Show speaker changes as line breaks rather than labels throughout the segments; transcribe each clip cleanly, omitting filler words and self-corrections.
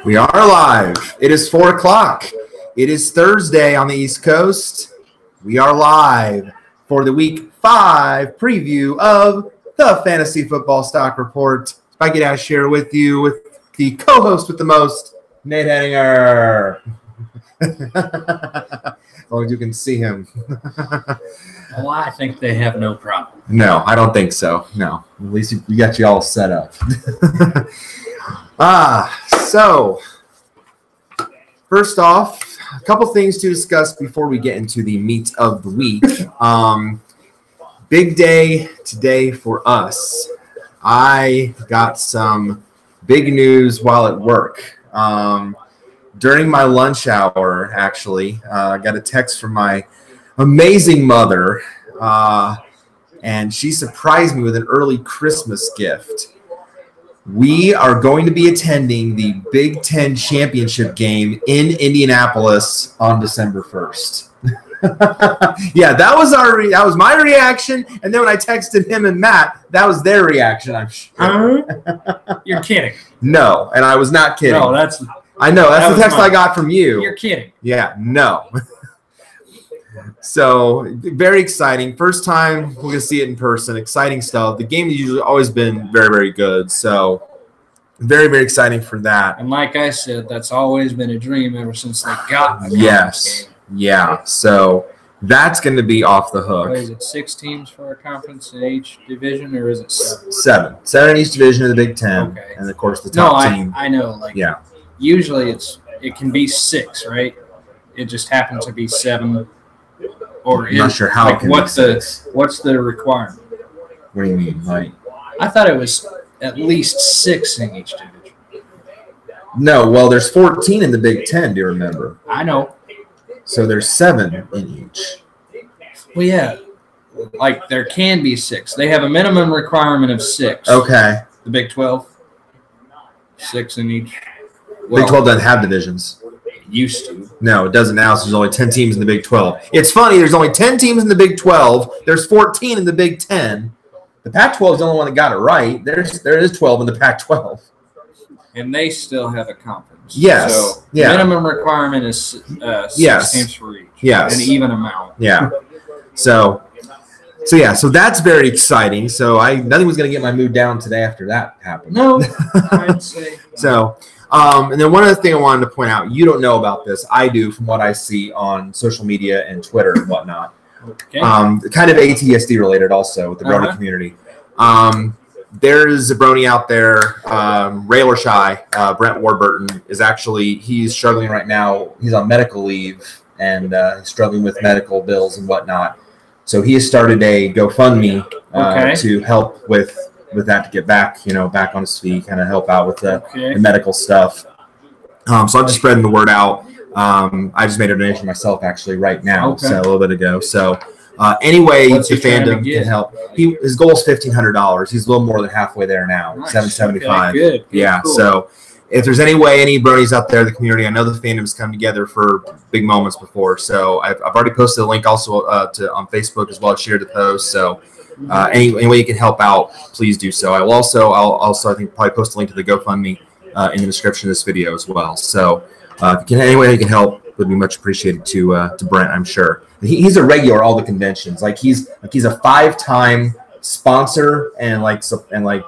We are live. It is 4 o'clock. It is Thursday on the East Coast. We are live for the Week 5 preview of the Fantasy Football Stock Report. Spike Dash here with you with the co-host with the most, Nate Henninger. As long as you can see him.
Well, I think they have no problem.
No, I don't think so. No. At least we got you all set up. So first off, a couple things to discuss before we get into the meat of the week. Big day today for us. I got some big news while at work. During my lunch hour, actually, I got a text from my amazing mother, and she surprised me with an early Christmas gift. We are going to be attending the Big Ten championship game in Indianapolis on December 1st. Yeah, that was my reaction, and then when I texted him and Matt, that was their reaction. I'm sure.
You're kidding.
No, and I was not kidding.
No,
I know that's the text I got from you.
You're kidding.
Yeah, no. So very exciting. First time we're gonna see it in person. Exciting stuff. The game has usually always been very, very good. So very, very exciting for that.
And like I said, that's always been a dream ever since they got the
Yes.
game.
Yeah. So that's going to be off the hook.
Is it 6 teams for our conference in each division, or is it 7?
7 in each division of the Big Ten,
Okay.
and of course the top team.
I know.
Yeah.
Usually it can be 6, right? It just happens to be 7. Or
I'm not sure how.
Like, what's the requirement?
What do you mean? Like,
I thought it was at least 6 in each division.
No, well, there's 14 in the Big Ten. Do you remember?
I know.
So there's 7 in each.
Well, yeah. Like, there can be 6. They have a minimum requirement of 6.
Okay.
The Big 12, 6 in each.
Big 12 doesn't have divisions.
It used to.
No, it doesn't now. So there's only 10 teams in the Big 12. It's funny. There's only 10 teams in the Big 12. There's 14 in the Big 10. The Pac-12 is the only one that got it right. There is 12 in the Pac-12.
And they still have a conference.
Yes.
So
yeah.
minimum requirement is 6 teams for each.
Yes.
An even amount.
Yeah. So that's very exciting. So nothing was going to get my mood down today after that happened.
No, I'd say.
So, and then one other thing I wanted to point out, you don't know about this. I do from what I see on social media and Twitter and whatnot.
Okay.
Kind of ATSD related also with the Brony community. There's a Brony out there, Rail or Shy, Brent Warburton, he's struggling right now. He's on medical leave and he's struggling with medical bills and whatnot. So he has started a GoFundMe to help with that, to get back on his feet, kind of help out with the medical stuff. So I'm just spreading the word out. I just made a donation myself actually right now, so a little bit ago. So anyway, the fandom can help. His goal is $1,500. He's a little more than halfway there now. Nice. $775.
Good.
Yeah. Cool. So if there's any bronies out there in the community, I know the fandom's come together for big moments before. So I've already posted a link also on Facebook as well. Shared the post. So any way you can help out, please do so. I'll also I think probably post a link to the GoFundMe in the description of this video as well. So if you can, any way you can help would be much appreciated to Brent, I'm sure. He's a regular at all the conventions. He's a 5-time sponsor and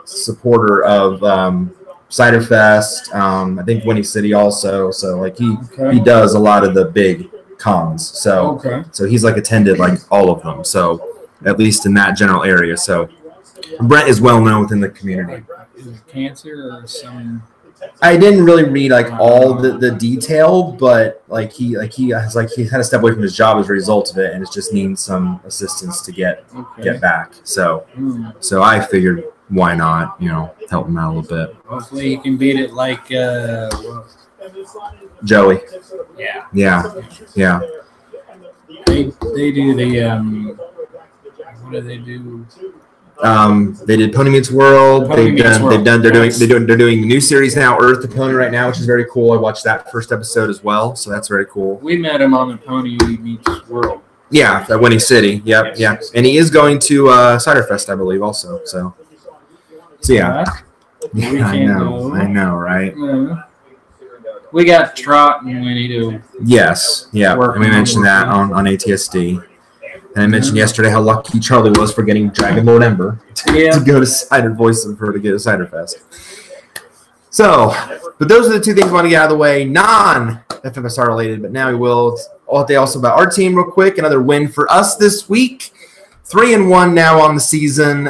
supporter of Cider Fest. I think Winnie City also. So he does a lot of the big cons. So he's attended all of them. So at least in that general area. So Brent is well known within the community.
Is it cancer or some?
I didn't really read all the detail, but he had to step away from his job as a result of it, and it just needs some assistance to get back. So I figured why not help him out a little bit.
Hopefully he can beat it like
Joey.
Yeah. They do the what do they do?
They did Pony Meets World. They're doing a new series now, Earth the Pony, right now, which is very cool. I watched that first episode as well, so that's very cool.
We met him on the Pony Meets World.
Yeah, at Winnie City. Yep, yes. And he is going to Cider Fest, I believe, also. So yeah. I know, right?
We got Trot and Winnie to.
Yes, yeah. And we mentioned that on ATSD. And I mentioned yesterday how lucky Charlie was for getting Dragon Lord Ember to go to Cider Voice of her to get a Cider Fest. So, but those are the two things I want to get out of the way, non-FFSR related, but now we will. I'll update also about our team real quick. Another win for us this week. 3-1 now on the season.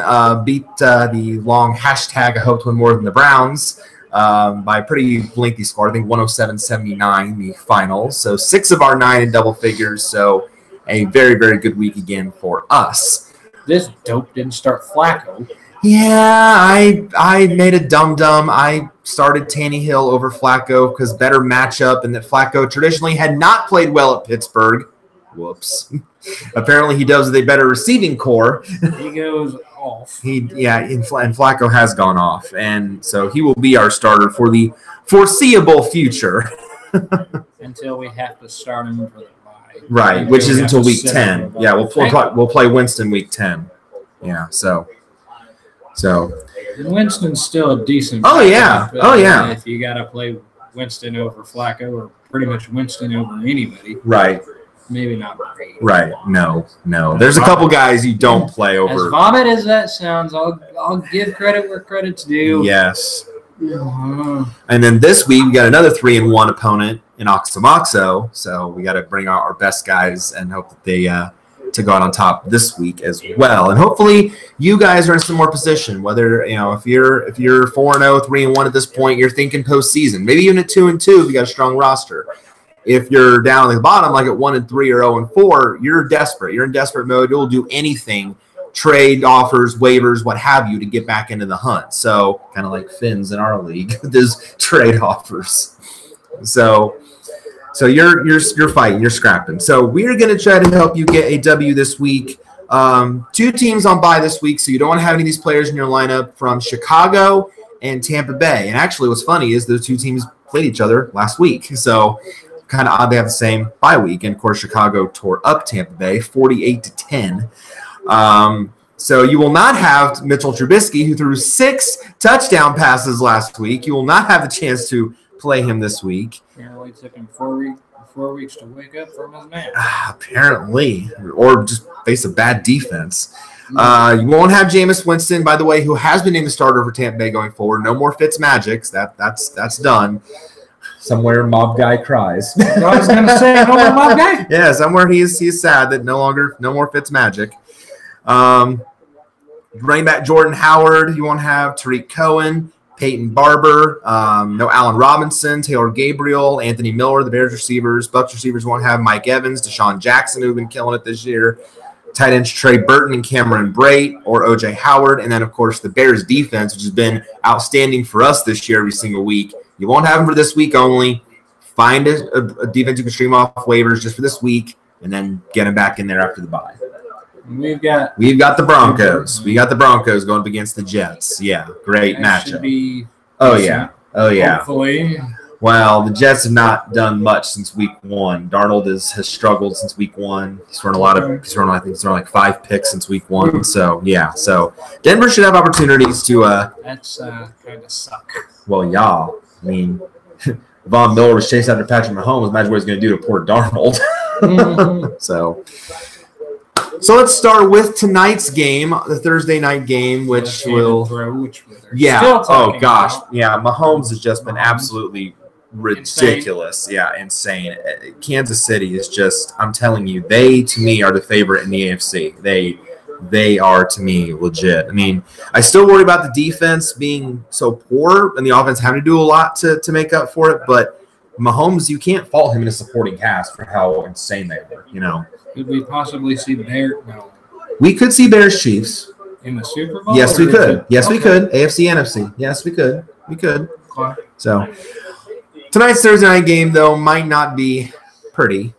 Beat the long hashtag I hope to win more than the Browns by a pretty lengthy score. I think 107-79 the finals. So 6 of our 9 in double figures. So a very, very good week again for us.
This dope didn't start Flacco.
Yeah, I made a dum-dum. I started Tannehill over Flacco because better matchup, and that Flacco traditionally had not played well at Pittsburgh. Whoops. Apparently he does with a better receiving core.
He goes off.
And Flacco has gone off, and so he will be our starter for the foreseeable future.
Until we have to start him for the bye.
Right, which is until week 10. Yeah, we'll play Winston week 10. Yeah, so.
And Winston's still a decent.
Oh yeah.
If you got to play Winston over Flacco, or pretty much Winston over anybody.
Right.
Maybe not great.
Right. No. There's a couple guys you don't play over.
As vomit as that sounds, I'll give credit where credit's due.
Yes. And then this week we got another 3-1 opponent in Oxomoxo, so we got to bring out our best guys and hope that they to go out on top this week as well. And hopefully you guys are in some more position, whether, if you're 4-0, 3-1 at this point, you're thinking postseason, maybe even at 2-2 if you got a strong roster. If you're down at the bottom, like at 1-3 or 0-4, you're desperate. You're in desperate mode. You'll do anything, trade offers, waivers, what have you, to get back into the hunt. So kind of like Finn's in our league, there's trade offers. So you're fighting, you're scrapping. So we're going to try to help you get a W this week. 2 teams on bye this week, so you don't want to have any of these players in your lineup from Chicago and Tampa Bay. And actually what's funny is those 2 teams played each other last week. So kind of odd they have the same bye week. And, of course, Chicago tore up Tampa Bay 48-10. So you will not have Mitchell Trubisky, who threw 6 touchdown passes last week. You will not have the chance to play him this week.
Apparently it took him 4 weeks to wake up from his nap.
Apparently. Or just face a bad defense. You won't have Jameis Winston, by the way, who has been named the starter for Tampa Bay going forward. No more Fitzmagics. That's done. Somewhere Mob Guy cries.
I was going to say, no more Mob Guy.
Yeah, somewhere he's sad that no more Fitzmagic. Running back Jordan Howard, you won't have Tariq Cohen, Peyton Barber, no Allen Robinson, Taylor Gabriel, Anthony Miller, the Bears receivers. Bucs receivers won't have Mike Evans, Deshaun Jackson, who've been killing it this year. Tight ends Trey Burton and Cameron Brate or O.J. Howard. And then, of course, the Bears defense, which has been outstanding for us this year every single week. You won't have them for this week only. Find a defense you can stream off waivers just for this week and then get them back in there after the bye.
We've got
the Broncos. We got the Broncos going up against the Jets. Yeah, great matchup. Oh yeah.
Hopefully.
Well, the Jets have not done much since week 1. Darnold has struggled since week 1. He's thrown like 5 picks since week 1. So yeah. So Denver should have opportunities to.
That's kind of suck.
Well, yeah. I mean, Von Miller was chased after Patrick Mahomes. Imagine what he's going to do to poor Darnold. So let's start with tonight's game, the Thursday night game, which will. Yeah. Oh gosh. Yeah. Mahomes has just been absolutely ridiculous. Yeah, insane. Kansas City is just. I'm telling you, they to me are the favorite in the AFC. They are to me legit. I mean, I still worry about the defense being so poor and the offense having to do a lot to make up for it. But Mahomes, you can't fault him in a supporting cast for how insane they are.
Could we possibly see the Bears? No.
We could see Bears Chiefs
in the Super Bowl.
Yes, we could. Yes, we could. AFC, NFC. Yes, we could. We could.
Okay.
So tonight's Thursday night game, though, might not be pretty.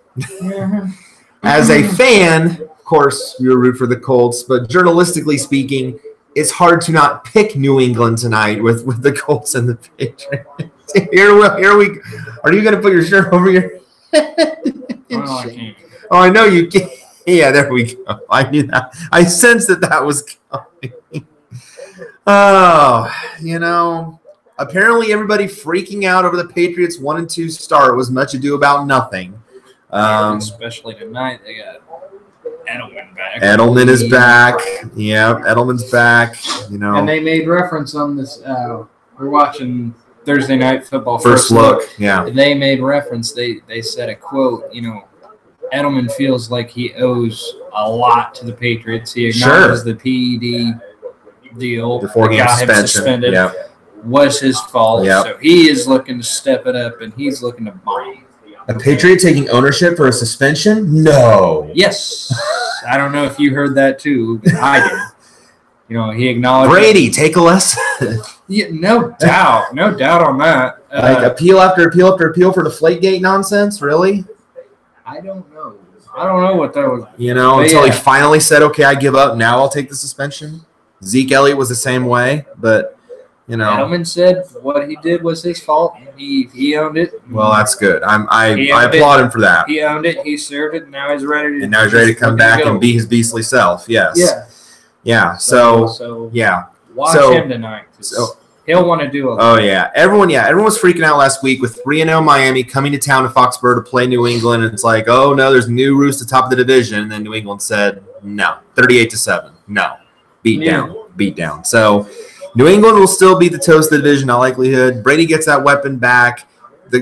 As a fan, of course, we were root for the Colts, but journalistically speaking, it's hard to not pick New England tonight with the Colts and the Patriots. Here we. Are you going to put your shirt over your head?
Well, I can't.
Oh, I know you can. Yeah, there we go. I knew that. I sensed that was coming. Oh, apparently everybody freaking out over the Patriots 1-2 start was much ado about nothing.
Especially tonight, they got Edelman back.
Edelman is back. Yeah, Edelman's back.
And they made reference on this. We're watching Thursday Night Football.
First look. Yeah.
And they made reference. They said a quote. Edelman feels like he owes a lot to the Patriots. He acknowledges the PED deal,
the 4-game suspension,
was his fault.
Yep.
So he is looking to step it up, and he's looking to bomb.
A Patriot taking ownership for a suspension? No.
Yes. I don't know if you heard that too, but I did. He acknowledged
Brady, take a lesson.
Yeah, no doubt on that.
Like appeal after appeal after appeal for Deflategate nonsense, really?
I don't know what that was.
Until he finally said, "Okay, I give up. Now I'll take the suspension." Zeke Elliott was the same way, but
Edelman said what he did was his fault. He owned it.
Well, that's good. I applaud him for that.
He owned it. He served it. Now he's ready to.
And now he's ready to come back and be his beastly self. Yes.
Yeah.
Yeah. So yeah.
Watch him tonight. He'll want to do it.
Oh yeah. Everyone was freaking out last week with 3-0 Miami coming to town to Foxborough to play New England, and it's like, oh no, there's new roost at the top of the division, and then New England said no, 38-7, no, beat down. So New England will still be the toast of the division, in all likelihood. Brady gets that weapon back. The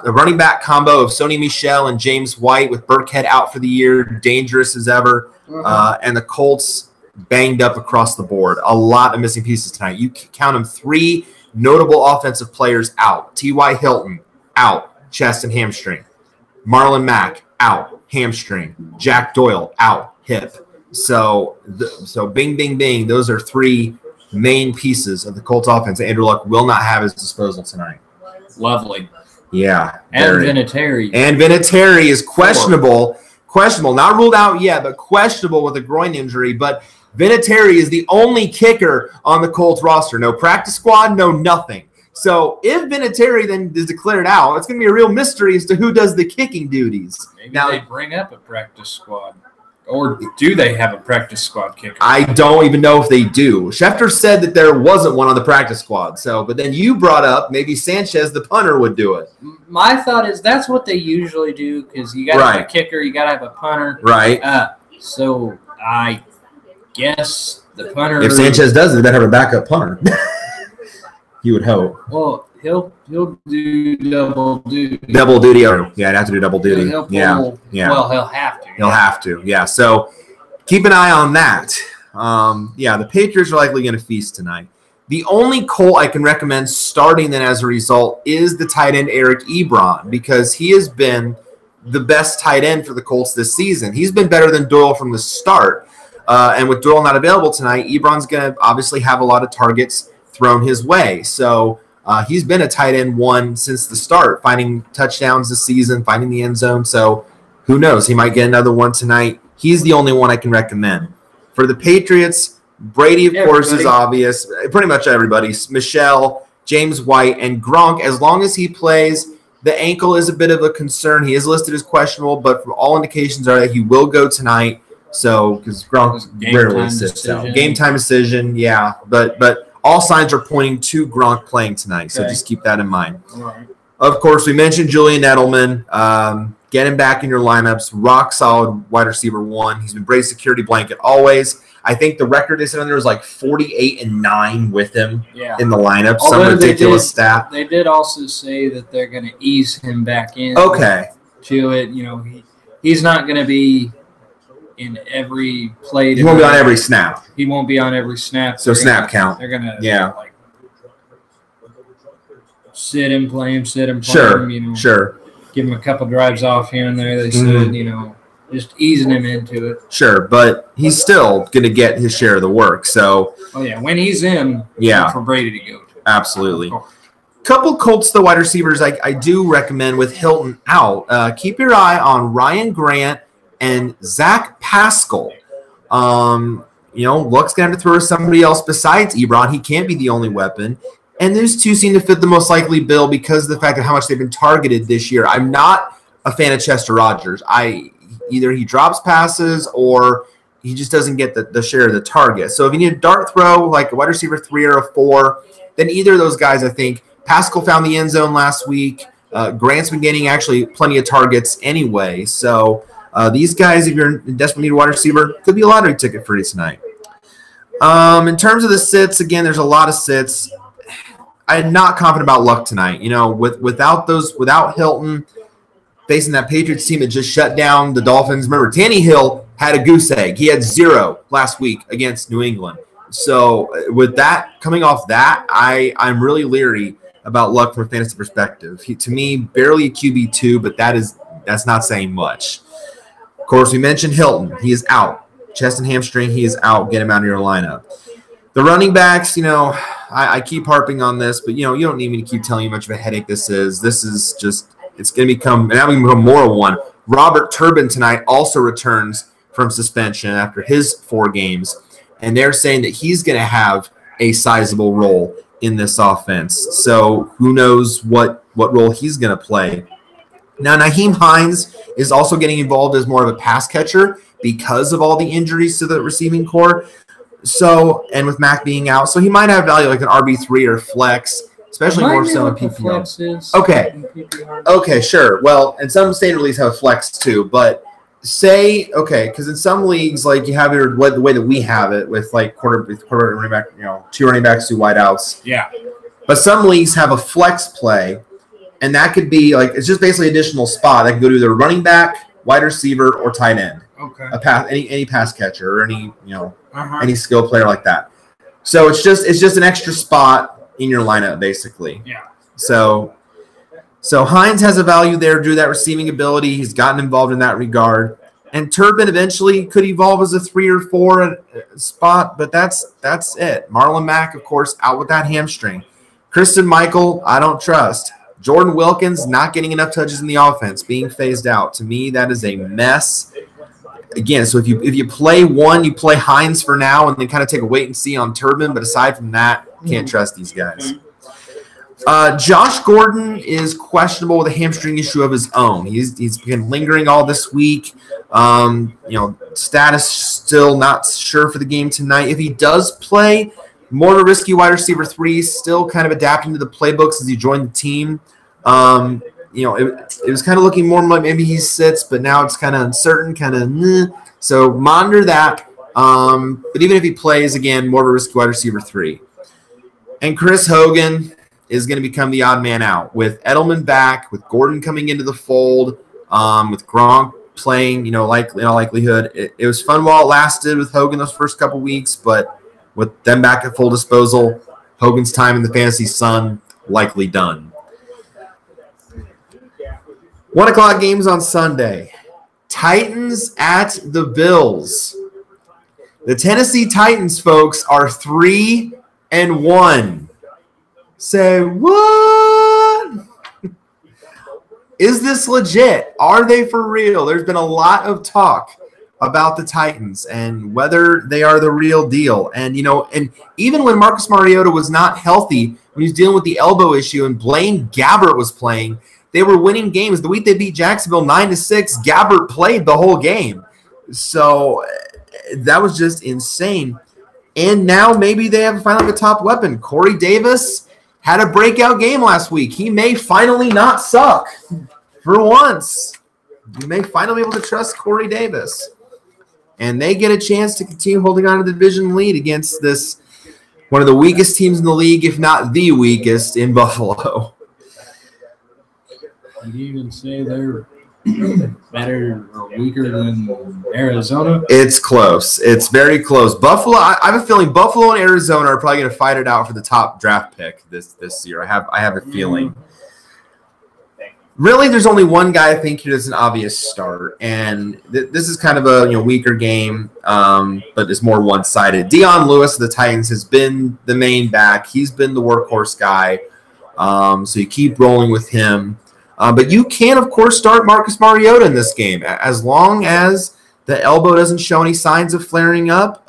running back combo of Sony Michel and James White with Burkhead out for the year, dangerous as ever, and the Colts banged up across the board. A lot of missing pieces tonight. You count them, 3 notable offensive players out. T.Y. Hilton, out, chest and hamstring. Marlon Mack, out, hamstring. Jack Doyle, out, hip. So bing, bing, bing. Those are 3 main pieces of the Colts offense that Andrew Luck will not have at his disposal tonight.
Lovely.
Yeah.
And Vinatieri.
And Vinatieri is questionable. Not ruled out yet, but questionable with a groin injury. But Vinatieri is the only kicker on the Colts roster. No practice squad, no nothing. So if Vinatieri then is declared out, it's going to be a real mystery as to who does the kicking duties.
Maybe they bring up a practice squad. Or do they have a practice squad kicker?
I don't even know if they do. Schefter said that there wasn't one on the practice squad. But then you brought up maybe Sanchez, the punter, would do it.
My thought is that's what they usually do because you got to have a kicker, you got to have a punter.
Right.
So I guess the punter.
If Sanchez does it, they better have a backup punter. You would hope.
Well, he'll do double duty.
Double duty. Yeah, I'd have to do double duty. Yeah.
Well, he'll have to.
He'll have to. Yeah. So keep an eye on that. The Patriots are likely going to feast tonight. The only Colt I can recommend starting then as a result is the tight end Eric Ebron because he has been the best tight end for the Colts this season. He's been better than Doyle from the start. And with Doyle not available tonight, Ebron's going to obviously have a lot of targets thrown his way. So he's been a tight end 1 since the start, finding touchdowns this season, finding the end zone. So who knows? He might get another one tonight. He's the only one I can recommend. For the Patriots, Brady, of course, is obvious. Pretty much everybody. Michelle, James White, and Gronk, as long as he plays, the ankle is a bit of a concern. He is listed as questionable, but from all indications are that he will go tonight. So, because Gronk rarely sits out. Game time decision, yeah. But all signs are pointing to Gronk playing tonight, so just keep that in mind.
Right.
Of course, we mentioned Julian Edelman. Get him back in your lineups. Rock solid wide receiver 1. He's been Brady's security blanket always. I think the record is on there was like 48-9 with him in the lineup. Some ridiculous stat.
They did also say that they're going to ease him back in.
Okay.
To it, he's not going to be in every play.
He won't be on every snap.
He won't be on every snap.
So snap count.
They're going to sit him, play him,
Sure.
Give him a couple drives off here and there. They said, just easing him into it.
Sure, but he's still going to get his share of the work. So,
when he's in, for Brady to go to.
Absolutely. Couple Colts, the wide receivers, I do recommend with Hilton out. Keep your eye on Ryan Grant and Zach Pascal. Luck's going to have to throw to somebody else besides Ebron. He can't be the only weapon. And those two seem to fit the most likely bill because of the fact of how much they've been targeted this year. I'm not a fan of Chester Rogers. Either he drops passes or he just doesn't get the share of the target. So if you need a dart throw, like a wide receiver 3 or a 4, then either of those guys, I think. Pascal found the end zone last week. Grant's been getting actually plenty of targets anyway. So these guys, if you're in desperate need of wide receiver, could be a lottery ticket for you tonight. In terms of the sits, again, there's a lot of sits. I'm not confident about Luck tonight. You know, without Hilton facing that Patriots team that just shut down the Dolphins. Remember, Tannehill had a goose egg. He had 0 last week against New England. So with that, coming off that, I'm really leery about Luck from a fantasy perspective. To me, barely a QB2, but that's not saying much. Of course, we mentioned Hilton. He is out. Chest and hamstring, he is out. Get him out of your lineup. The running backs, you know, I keep harping on this, but, you know, you don't need me to keep telling you how much of a headache this is. This is just – it's going to become more of one. Robert Turbin tonight also returns from suspension after his 4 games, and they're saying that he's going to have a sizable role in this offense. So who knows what role he's going to play. Now, Nyheim Hines is also getting involved as more of a pass catcher because of all the injuries to the receiving core. So, and with Mac being out, so he might have value like an RB3 or flex, especially more so in PPR. Okay, sure. Well, and some standard leagues have flex too, but say, okay, because in some leagues, like you have the way that we have it with like quarter running back, you know, 2 running backs, 2 wideouts.
Yeah. But
some leagues have a flex play, and that could be like, it's just basically additional spot. That can go to either running back, wide receiver, or tight end.
Okay.
A pass, any pass catcher or any, you know, any skill player like that. So it's just an extra spot in your lineup, basically.
Yeah.
So Hines has a value there due to that receiving ability. He's gotten involved in that regard. And Turbin eventually could evolve as a 3 or 4 spot, but that's it. Marlon Mack, of course, out with that hamstring. Kristen Michael, I don't trust. Jordan Wilkins not getting enough touches in the offense, being phased out. To me, that is a mess. Again, so if you play one, you play Hines for now and then kind of take a wait and see on Turbin. But aside from that, can't trust these guys. Josh Gordon is questionable with a hamstring issue of his own. He's been lingering all this week. You know, status still not sure for the game tonight. If he does play, more of a risky wide receiver 3, still kind of adapting to the playbooks as he joined the team. You know, it was kind of looking more like maybe he sits, but now it's kind of uncertain, kind of meh. So monitor that. But even if he plays, again, more of a risky wide receiver 3. And Chris Hogan is going to become the odd man out with Edelman back, with Gordon coming into the fold, with Gronk playing, you know, likelihood. It was fun while it lasted with Hogan those first couple weeks, but with them back at full disposal, Hogan's time in the fantasy sun likely done. 1 o'clock games on Sunday. Titans at the Bills. The Tennessee Titans, folks, are 3-1. Say, what? Is this legit? Are they for real? There's been a lot of talk about the Titans and whether they are the real deal. And, you know, and even when Marcus Mariota was not healthy, when he was dealing with the elbow issue and Blaine Gabbert was playing, they were winning games. The week they beat Jacksonville 9-6, Gabbert played the whole game. So that was just insane. And now maybe they have finally a top weapon. Corey Davis had a breakout game last week. He may finally not suck for once. You may finally be able to trust Corey Davis. And they get a chance to continue holding on to the division lead against this one of the weakest teams in the league, if not the weakest, in Buffalo.
You even say they're better or weaker than Arizona?
It's close. It's very close. Buffalo, I have a feeling Buffalo and Arizona are probably going to fight it out for the top draft pick this year. I have a feeling. Really, there's only one guy I think here that's an obvious start, and this is kind of a weaker game, but it's more one-sided. Dion Lewis of the Titans has been the main back. He's been the workhorse guy, so you keep rolling with him. But you can, of course, start Marcus Mariota in this game as long as the elbow doesn't show any signs of flaring up.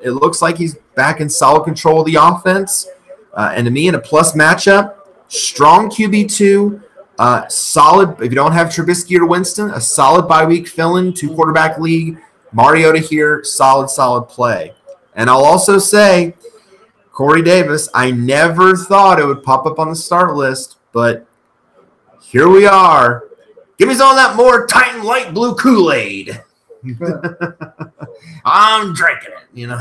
It looks like he's back in solid control of the offense. And to me, in a plus matchup, strong QB2, solid. If you don't have Trubisky or Winston, a solid bye-week fill-in, 2-quarterback league. Mariota here, solid play. And I'll also say, Corey Davis. I never thought it would pop up on the start list, but here we are. Give me some of that more Titan light blue Kool-Aid. I'm drinking it, you know.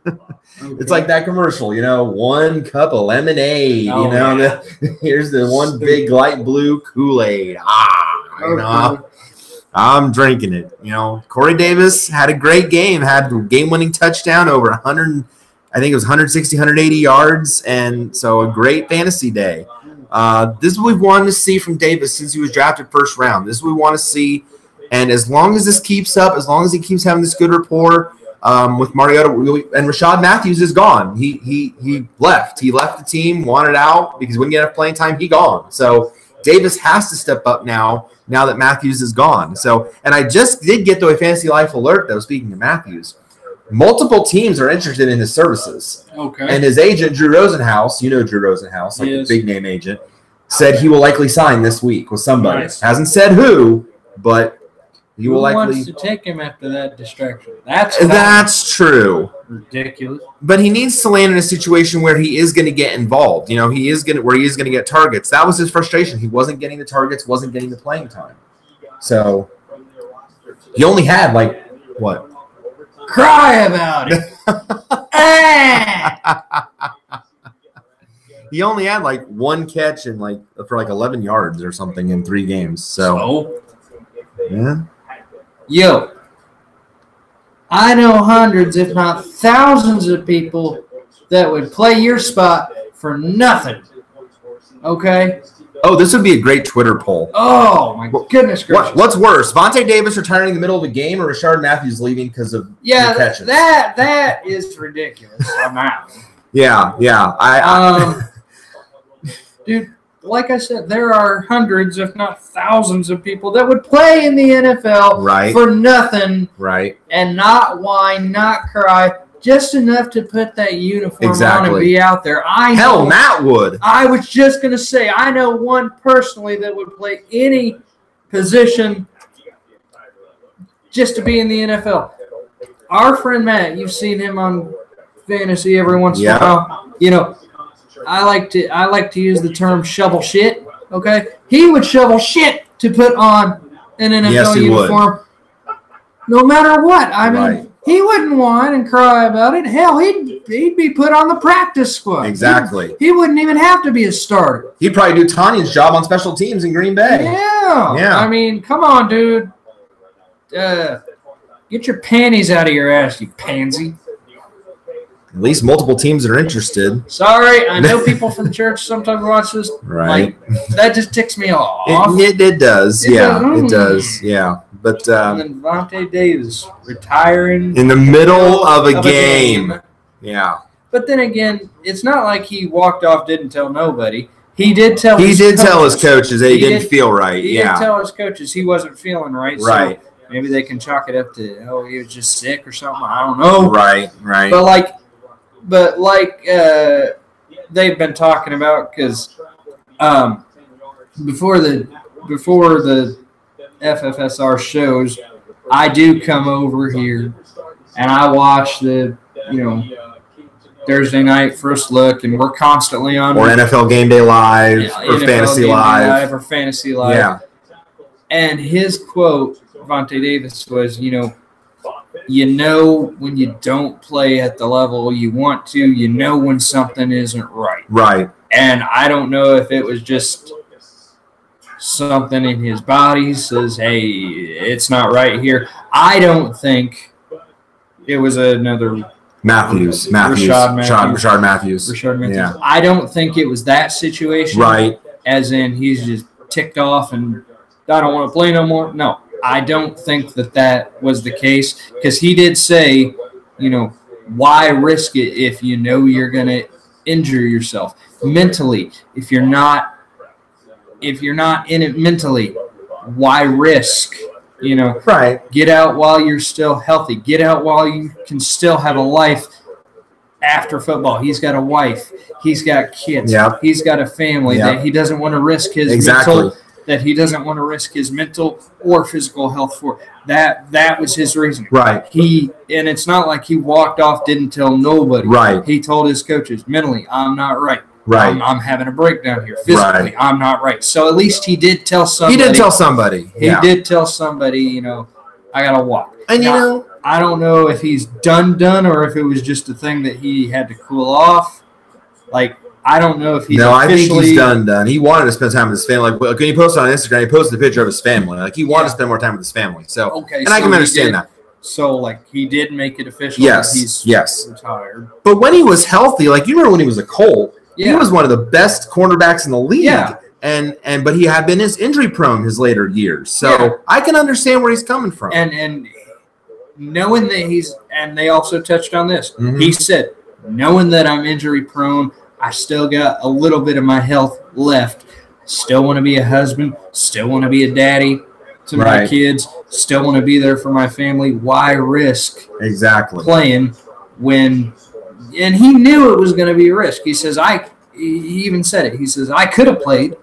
Okay. It's like that commercial, you know, 1 cup of lemonade, you know. Yeah. Here's the one big light blue Kool-Aid. You know, I'm drinking it. You know, Corey Davis had a great game, had a game-winning touchdown over 100, I think it was 160, 180 yards, and so a great fantasy day. This is what we've wanted to see from Davis since he was drafted first round. This is what we want to see, and as long as this keeps up, as long as he keeps having this good rapport with Mariota, and Rashad Matthews is gone. He left. He left the team, wanted out because he wouldn't get enough playing time. He gone. So Davis has to step up now that Matthews is gone. So, and I just did get to a Fantasy Life alert, though, speaking of Matthews. Multiple teams are interested in his services. Okay. And his agent, Drew Rosenhaus, you know Drew Rosenhaus, like the big-name agent, said he will likely sign this week with somebody. Nice. Hasn't said who, but he will likely. Who wants
to take him after that distraction? That's
true.
Ridiculous.
But he needs to land in a situation where he is going to get involved. You know, he is going to get targets. That was his frustration. He wasn't getting the targets, wasn't getting the playing time. So he only had what?
Cry about it.
He only had one catch and for 11 yards or something in 3 games. So yeah.
Yo, I know hundreds, if not thousands of people that would play your spot for nothing. Okay?
Oh, this would be a great Twitter poll.
Oh, my goodness gracious.
What's worse, Vontae Davis retiring in the middle of a game or Rashard Matthews leaving because of catches?
That is ridiculous. I'm out.
Yeah.
Dude, like I said, there are hundreds, if not thousands, of people that would play in the NFL for nothing, and not whine, not cry, just enough to put that uniform on and be out there.
Matt would.
I was just going to say, I know one personally that would play any position just to be in the NFL. Our friend Matt, you've seen him on fantasy every once in a while. You know, I like to use the term shovel shit. Okay, he would shovel shit to put on an NFL uniform, no matter what. I mean, he wouldn't whine and cry about it. Hell, he'd be put on the practice squad.
Exactly.
He wouldn't even have to be a starter.
He'd probably do Tanya's job on special teams in Green Bay.
Yeah. I mean, come on, dude. Get your panties out of your ass, you pansy.
At least multiple teams that are interested.
Sorry, I know people from church sometimes watch this. That just ticks me off.
It does. It does. Yeah. But
and then Vontae Davis retiring
in the middle of a game. Yeah.
But then again, it's not like he walked off, didn't tell nobody. He did tell his
coaches that he didn't feel right.
He did tell his coaches he wasn't feeling right. So maybe they can chalk it up to, he was just sick or something. I don't know.
Right.
But they've been talking about, because before the FFSR shows, I do come over here and I watch the Thursday night first look, and we're constantly on
NFL Game Day Live or Fantasy Live
or Fantasy Live. Yeah. And his quote, Vontae Davis, was, when you don't play at the level you want to, when something isn't right.
Right.
And I don't know if it was just something in his body says, hey, it's not right here. I don't think it was another
Rashard Matthews.
Yeah. I don't think it was that situation.
Right.
As in he's just ticked off and I don't want to play no more. No. I don't think that was the case, because he did say, why risk it if you're going to injure yourself mentally? If you're not in it mentally, why risk? Get out while you're still healthy. Get out while you can still have a life after football. He's got a wife. He's got kids.
Yep.
He's got a family that he doesn't want to risk his that he doesn't want to risk his mental or physical health for. That was his reason.
Right.
And it's not like he walked off, didn't tell nobody.
Right.
He told his coaches, mentally, I'm not right.
Right.
I'm having a breakdown here. Physically,
Right.
I'm not right. So at least he did tell somebody.
He did tell somebody.
He did tell somebody, I got to walk.
And,
now, I don't know if he's done or if it was just a thing that he had to cool off. Like, I don't know if he's
I think he's done. He wanted to spend time with his family. Like, when he posted on Instagram, he posted a picture of his family. Like, he wanted to spend more time with his family. So,
okay,
and I can understand that.
So, like, he did make it official.
Yes,
he's retired.
But when he was healthy, like, you remember when he was a Colt,
he
was one of the best cornerbacks in the league.
Yeah.
But he had been injury prone his later years. So I can understand where he's coming from.
And knowing that and they also touched on this.
Mm-hmm.
He said, knowing that I'm injury prone, I still got a little bit of my health left. Still want to be a husband. Still want to be a daddy to my kids. Still want to be there for my family. Why risk playing when – and he knew it was going to be a risk. He says, he even said it. He says, I could have played,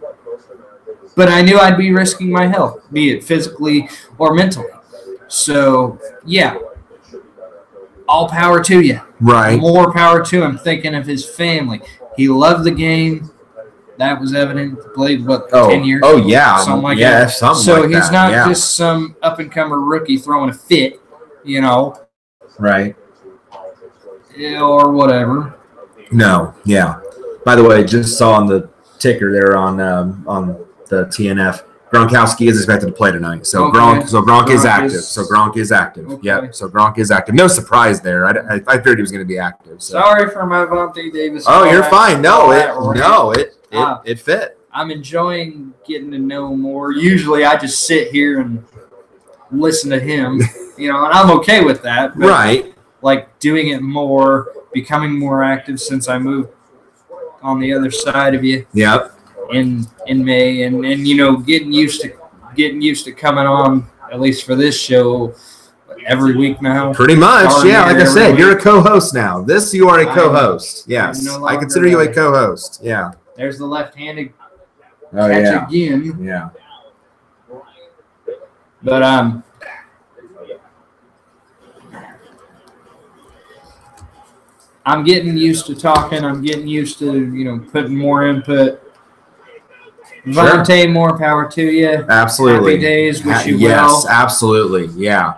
but I knew I'd be risking my health, be it physically or mentally. So, yeah, all power to you.
Right.
More power to him, thinking of his family. He loved the game. That was evident. Played, 10 years?
Oh, yeah.
Something like that.
So
he's not just some up-and-comer rookie throwing a fit,
Right.
Or whatever.
No, yeah. By the way, just saw on the ticker there on the TNF, Gronkowski is expected to play tonight. So Gronk is active. Gronk is active.
Okay.
Yeah. So Gronk is active. No surprise there. I figured he was going to be active. So.
Sorry for my Vontae Davis.
Oh, you're fine. It fit.
I'm enjoying getting to know more. Usually, I just sit here and listen to him. And I'm okay with that. But
right.
Like doing it more, becoming more active since I moved on the other side of you.
Yep.
In May, and getting used to coming on, at least for this show, every week now.
Pretty much, yeah. Like I said, you're a co-host now. You are a co-host. Yes, I consider you a co-host. Yeah.
There's the left-handed
catch
again.
Yeah.
But I'm getting used to talking. I'm getting used to, putting more input. Vontae, more power to you.
Absolutely.
Happy days. Wish you well.
Yes, absolutely. Yeah.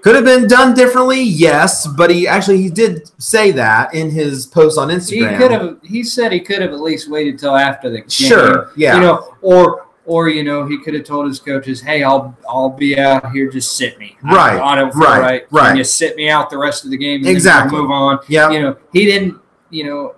Could have been done differently, yes, but he did say that in his post on Instagram.
He said he could have at least waited till after the game.
Sure, yeah.
Or he could have told his coaches, "Hey, I'll be out here. Just sit me.
Right.
I don't feel right. Can you sit me out the rest of the game and then move on?"
Yeah.
He didn't.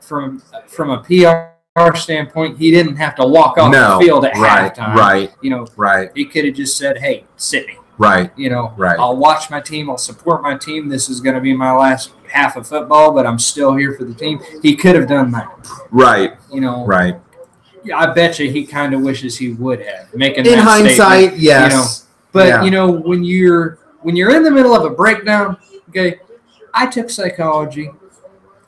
From a PR standpoint, he didn't have to walk off the field at halftime.
Right.
Right. He could have just said, "Hey, sit me."
Right.
Right. I'll watch my team. I'll support my team. This is going to be my last half of football, but I'm still here for the team. He could have done that.
Right.
Right. I bet you he kind of wishes he would have.
In hindsight,
statement,
yes.
But when you're in the middle of a breakdown, okay. I took psychology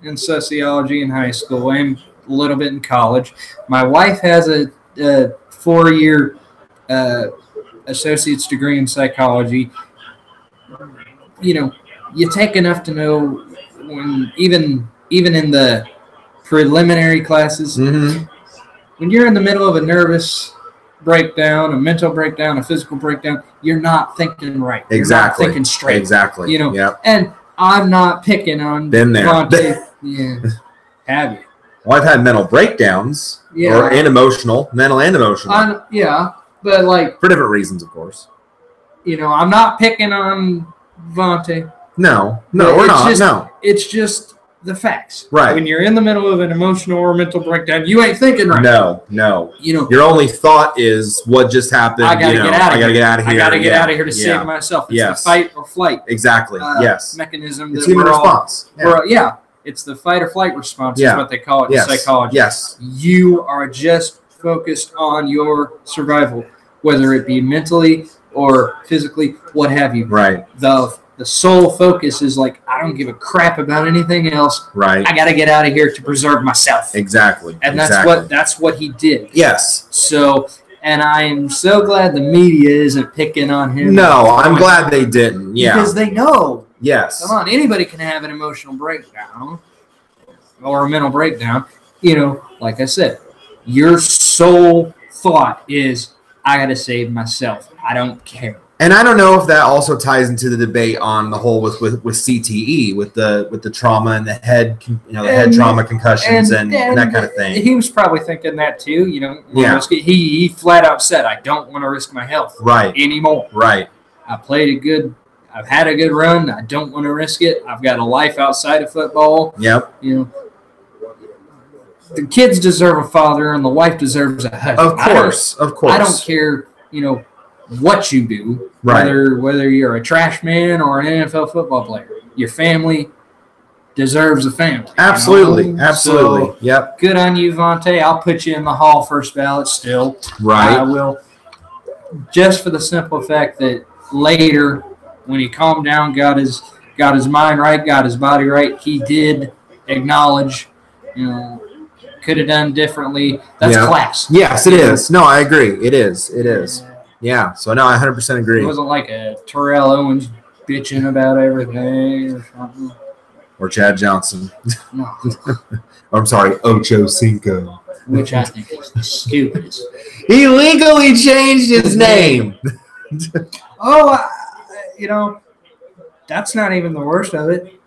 and sociology in high school and a little bit in college. My wife has a 4-year associate's degree in psychology. You take enough to know when even in the preliminary classes.
Mm-hmm.
When you're in the middle of a nervous breakdown, a mental breakdown, a physical breakdown, you're not thinking right.
Exactly.
You're not thinking straight.
Exactly. Yep.
And I'm not picking on
been there.
Yeah. Have you?
Well, I've had mental breakdowns.
Yeah.
Mental and emotional.
Yeah. But
for different reasons, of course.
I'm not picking on Vontae.
No, we're not. No.
It's just the facts.
Right.
When you're in the middle of an emotional or mental breakdown, you ain't thinking right.
No. Your only thought is what just happened.
I gotta get out of here.
I gotta get out of here.
I gotta get out of here to save myself. It's the fight or flight.
Exactly. Yes.
Mechanism.
It's human response.
It's the fight or flight response.
Yeah.
Is what they call it in psychology.
Yes.
You are just focused on your survival, whether it be mentally or physically, what have you.
Right.
The sole focus is I don't give a crap about anything else.
Right.
I got to get out of here to preserve myself.
Exactly.
And that's what he did.
Yes.
So And I'm so glad the media isn't picking on him.
No, I'm glad they didn't. Yeah.
Because they know.
Yes.
Come on, anybody can have an emotional breakdown or a mental breakdown. You know, like I said, your sole thought is, I got to save myself. I don't care.
And I don't know if that also ties into the debate on the whole with CTE, with the trauma and the head, head trauma, concussions, and that kind of thing.
He was probably thinking that too. You know,
yeah.
He flat out said, "I don't want to risk my health anymore.
Right.
I've had a good run. I don't want to risk it. I've got a life outside of football.
Yep.
You know, the kids deserve a father, and the wife deserves a husband.
Of course.
I don't care. You know." What you do, whether you're a trash man or an NFL football player, your family deserves a family.
Absolutely,
you know?
absolutely.
So,
yep.
Good on you, Vontae. I'll put you in the Hall first ballot still.
Right.
I will, just for the simple fact that later, when he calmed down, got his mind right, got his body right, he did acknowledge, could have done differently. That's class.
Yes, it is. No, I agree. It is. It is. Yeah, so no, I 100% agree.
It wasn't like a Terrell Owens bitching about everything or something.
Or Chad Johnson.
No.
I'm sorry, Ocho Cinco.
Which I think is the stupidest.
He legally changed his name.
That's not even the worst of it.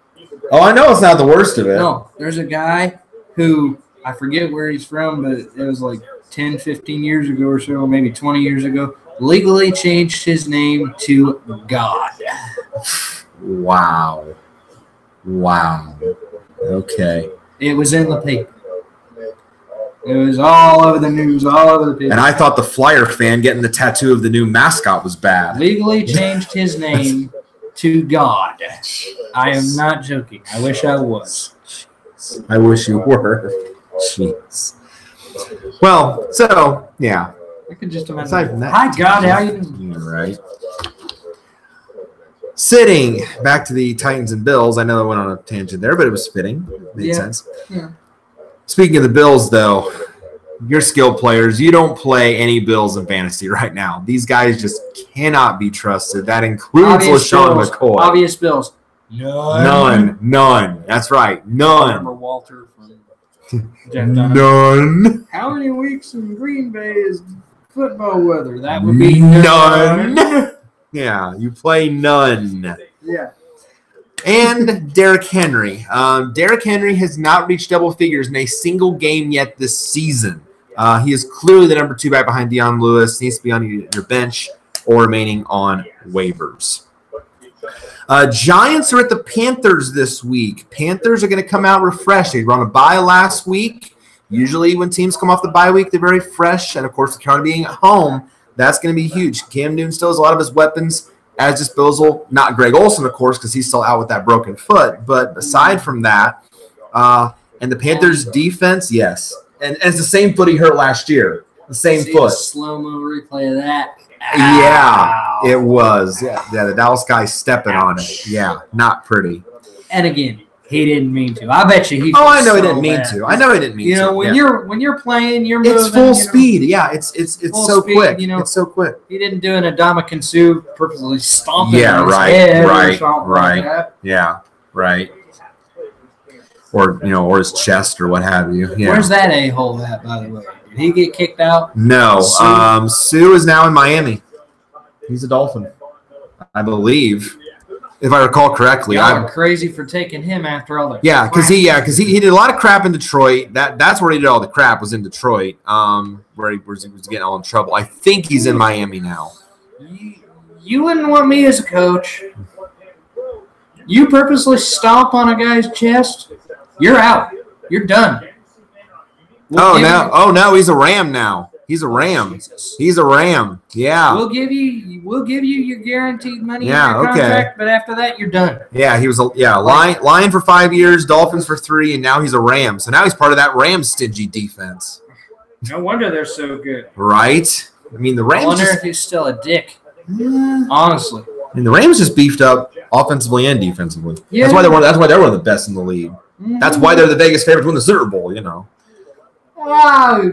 Oh, I know it's not the worst of it.
No, there's a guy who, I forget where he's from, but it was like 10, 15 years ago or so, maybe 20 years ago, legally changed his name to God.
Wow. Okay.
It was in the paper. It was all over the news, all over the paper.
And I thought the Flyer fan getting the tattoo of the new mascot was bad.
Legally changed his name to God. I am not joking. I wish I was.
I wish you were. Jeez. Well, so, yeah.
I could just imagine. Hi, God, how you doing?
Right. Sitting back to the Titans and Bills. I know I went on a tangent there, but it was fitting. Made sense.
Yeah.
Speaking of the Bills, though, your skilled players, you don't play any Bills in fantasy right now. These guys just cannot be trusted. That includes LaShawn McCoy.
Obvious Bills.
None. That's right. None.
Remember Walter from
None.
How many weeks in Green Bay is football weather? That would be none.
Yeah, you play none.
Yeah.
And Derrick Henry. Derrick Henry has not reached double figures in a single game yet this season. He is clearly the number 2 back behind Deion Lewis. Needs to be on your bench or remaining on waivers. Giants are at the Panthers this week. Panthers are going to come out refreshed. They were on a bye last week. Usually when teams come off the bye week, they're very fresh. And, of course, the county being at home, that's going to be huge. Cam Newton still has a lot of his weapons at his disposal. Not Greg Olsen, of course, because he's still out with that broken foot. But aside from that, and the Panthers' defense, yes. And it's the same foot he hurt last year. The same foot.
Slow-mo replay of that.
Yeah, it was. Yeah, the Dallas guy stepping on it. Yeah, not pretty.
And again, he didn't mean to. I bet you he.
Oh, I know he didn't mean to. I know he didn't mean to.
You know, when you're playing, you're moving.
It's full speed. Yeah, it's so
speed,
quick. It's so quick.
He didn't do an Adama Sue purposely stomping on his
right,
head
right,
or something
right.
like that.
Yeah, right. Or his chest or what have you. Yeah.
Where's that a-hole at, by the way? Did he get kicked out?
No. Sue is now in Miami. He's a Dolphin, I believe, if I recall correctly.
I'm crazy for taking him after all the
because he did a lot of crap in Detroit. That's where he did all the crap, was in Detroit, where he was getting all in trouble. I think he's in Miami now.
You wouldn't want me as a coach. You purposely stomp on a guy's chest, you're out. You're done.
No, he's a Ram now. He's a Ram.
Jesus.
He's a Ram. Yeah.
We'll give you your guaranteed money in your contract, but after that you're done.
Yeah, he was Lion for 5 years, Dolphins for 3, and now he's a Ram. So now he's part of that Rams stingy defense.
No wonder they're so good.
Right? I mean, the Rams.
I wonder if he's still a dick. Honestly.
I mean, the Rams just beefed up offensively and defensively.
Yeah.
That's why they're one of the best in the league. That's why they're the Vegas favorites to win the Super Bowl.
Wow.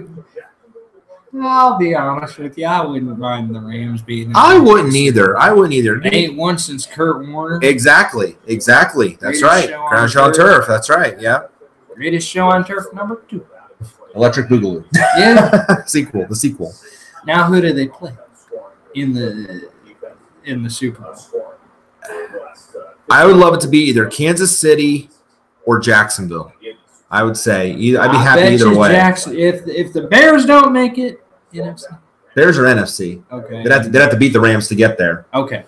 I'll be honest with you. I wouldn't mind the Rams beating.
I wouldn't either.
They ain't won since Kurt Warner.
Exactly. That's
Greatest
right.
show
Crown
on
Show on
turf.
Turf. That's right. Yeah.
Greatest show on turf number 2.
Electric Boogaloo.
Yeah.
The sequel.
Now who do they play in the Super Bowl?
I would love it to be either Kansas City or Jacksonville. I would say I'd be happy either way.
If the Bears don't make it, NFC.
Bears or NFC.
Okay.
They'd have to beat the Rams to get there.
Okay.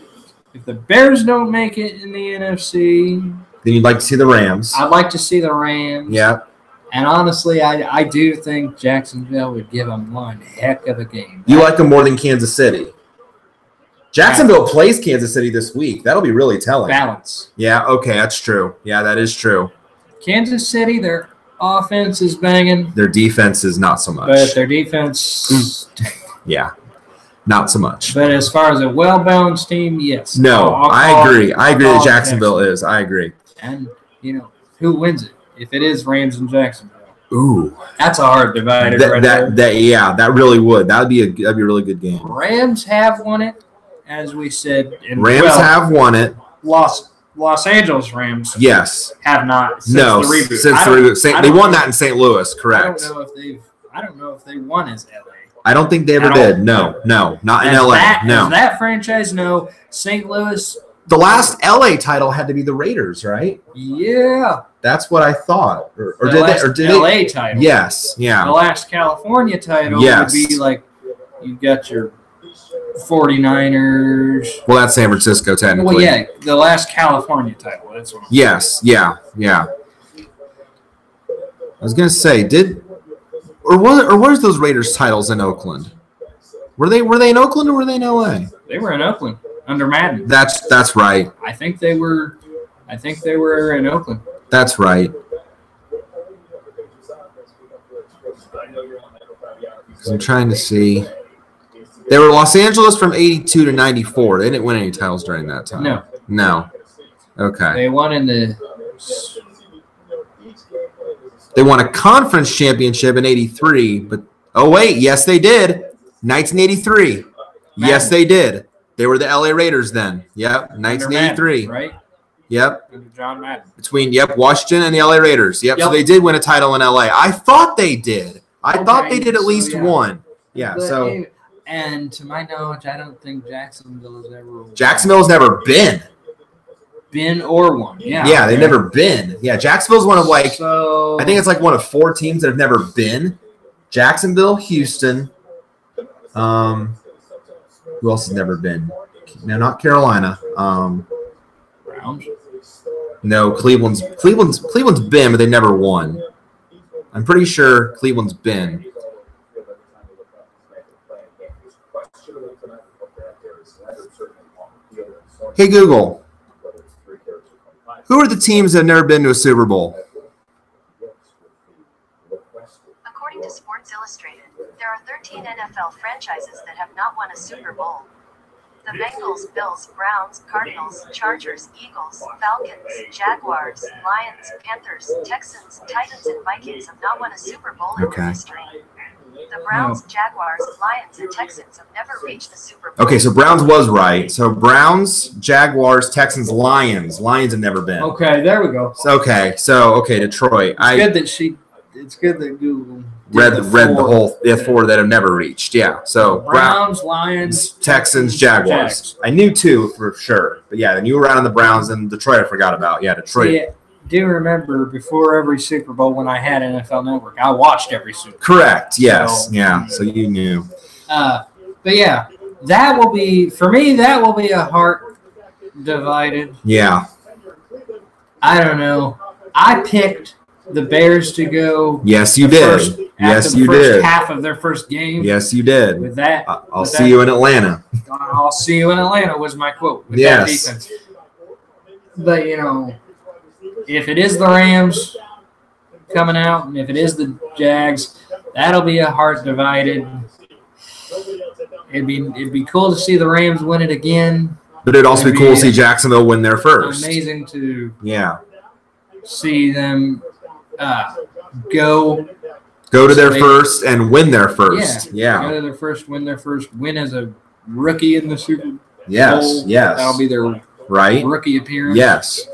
If the Bears don't make it in the NFC,
then you'd like to see the Rams.
I'd like to see the Rams.
Yeah.
And honestly, I do think Jacksonville would give them one heck of a game.
You like them more than Kansas City. Jacksonville plays Kansas City this week. That'll be really telling.
Balance.
Yeah, okay, that's true. Yeah, that is true.
Kansas City, their offense is banging.
Their defense is not so much.
But their defense...
Yeah, not so much.
But as far as a well-balanced team, yes.
No, I agree. I agree that Jacksonville is. I agree.
And, who wins it? If it is Rams and Jacksonville.
Ooh.
That's a hard divider
that really would. That'd be a really good game.
Rams have won it, as we said.
Rams have won it.
Los Angeles Rams
yes.
have not since
the
reboot.
Since the reboot. They won that in St. Louis, correct.
I don't know if they won as LA.
I don't think they ever did. No, not in LA. No.
As that franchise, no. St. Louis.
The last LA title had to be the Raiders, right?
Yeah.
That's what I thought. Or did
LA
they?
title.
Yes, yeah.
The last California title would be like you got your 49ers.
Well, that's San Francisco technically.
Well, yeah, the last California title. That's what.
Yes, yeah. I was gonna say, where's those Raiders titles in Oakland? Were they in Oakland or were they in LA?
They were in Oakland under Madden.
That's right.
I think they were in Oakland.
That's right. I'm trying to see. They were Los Angeles from 82 to 94. They didn't win any titles during that time. No. Okay.
They won
They won a conference championship in 83, but yes they did. Knights in 83. Yes, they did. They were the LA Raiders then. Yep. Knights in 83.
Right?
Yep.
Under John Madden.
Between Washington and the LA Raiders. Yep. So they did win a title in LA. I thought they did. I thought they did at least one. Yeah.
But and to my knowledge, I don't think Jacksonville has ever.
Jacksonville's never been
or won. Yeah.
Yeah, they've never been. Yeah, Jacksonville's one of I think it's like one of 4 teams that have never been. Jacksonville, Houston. Who else has never been? No, not Carolina.
Browns.
No, Cleveland's been, but they never won. I'm pretty sure Cleveland's been. Hey Google, who are the teams that have never been to a Super Bowl?
According to Sports Illustrated, there are 13 NFL franchises that have not won a Super Bowl. The Bengals, Bills, Browns, Cardinals, Chargers, Eagles, Falcons, Jaguars, Lions, Panthers, Texans, Titans, and Vikings have not won a Super Bowl in their history. The Browns, Jaguars, Lions, and Texans have never reached the Super Bowl.
Okay, so Browns was right. So Browns, Jaguars, Texans, Lions. Lions have never been.
Okay, there we go.
Okay, Detroit.
It's good that Google
read the whole 4 that have never reached. Yeah, so
Browns, Lions,
Texans, Jaguars. I knew 2 for sure, but yeah, then you were right on the Browns and Detroit. I forgot about. Yeah, Detroit.
Yeah. Do remember before every Super Bowl when I had NFL Network, I watched every Super Bowl.
Correct. Yes. So you knew.
But yeah, that will be a heart divided.
Yeah.
I don't know. I picked the Bears to go.
Yes, you did. Yes, you did.
Half of their first game.
Yes, you did.
With that,
I'll see you in Atlanta.
I'll see you in Atlanta was my quote. With that defense. But if it is the Rams coming out, and if it is the Jags, that'll be a heart divided. It'd be cool to see the Rams win it again.
But it'd also be cool to see Jacksonville win their first.
Amazing to see them go
Go to their first and win their first. Yeah.
Go to their first, win their first, win as a rookie in the Super Bowl.
Yes.
That'll be their rookie appearance.
Yes.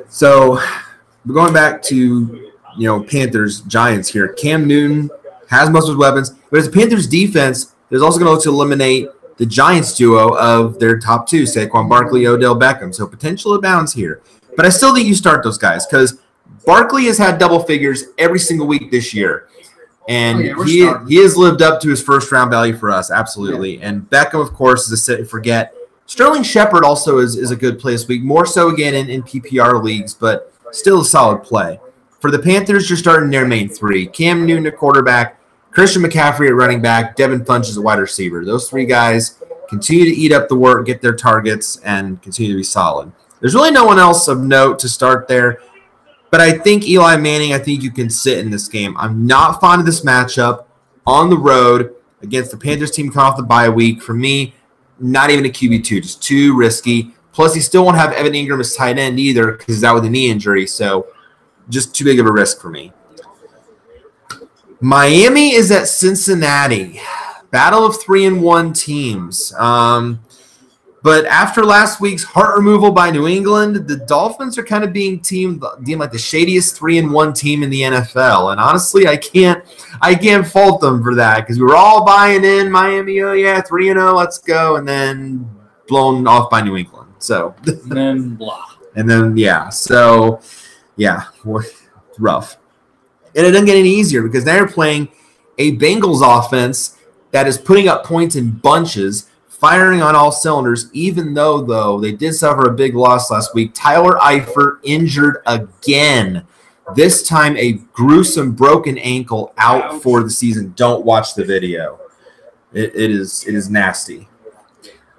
So we're going back to, Panthers, Giants here. Cam Newton has most of his weapons, but as the Panthers defense, there's also going to look to eliminate the Giants duo of their top two, Saquon Barkley, Odell Beckham. So potential abounds here. But I still think you start those guys because Barkley has had double figures every single week this year. And he has lived up to his first-round value for us, absolutely. Yeah. And Beckham, of course, is a sit and forget. Sterling Shepard also is a good play this week, more so again in PPR leagues, but still a solid play. For the Panthers, you're starting their main three. Cam Newton at quarterback, Christian McCaffrey at running back, Devin Funchess at wide receiver. Those three guys continue to eat up the work, get their targets, and continue to be solid. There's really no one else of note to start there. But I think Eli Manning, you can sit in this game. I'm not fond of this matchup on the road against the Panthers team coming off the bye week. For me, not even a QB2, just too risky. Plus, he still won't have Evan Ingram as tight end either because he's out with a knee injury. So just too big of a risk for me. Miami is at Cincinnati. Battle of 3-1 teams. But after last week's heart removal by New England, the Dolphins are kind of being deemed like the shadiest 3-1 team in the NFL. And honestly, I can't fault them for that because we were all buying in Miami. Oh yeah, 3-0, let's go, and then blown off by New England. So
and then blah.
And then rough. And it doesn't get any easier because now you're playing a Bengals offense that is putting up points in bunches, firing on all cylinders, even though they did suffer a big loss last week. Tyler Eifert injured again. This time a gruesome broken ankle, out for the season. Don't watch the video. It is nasty.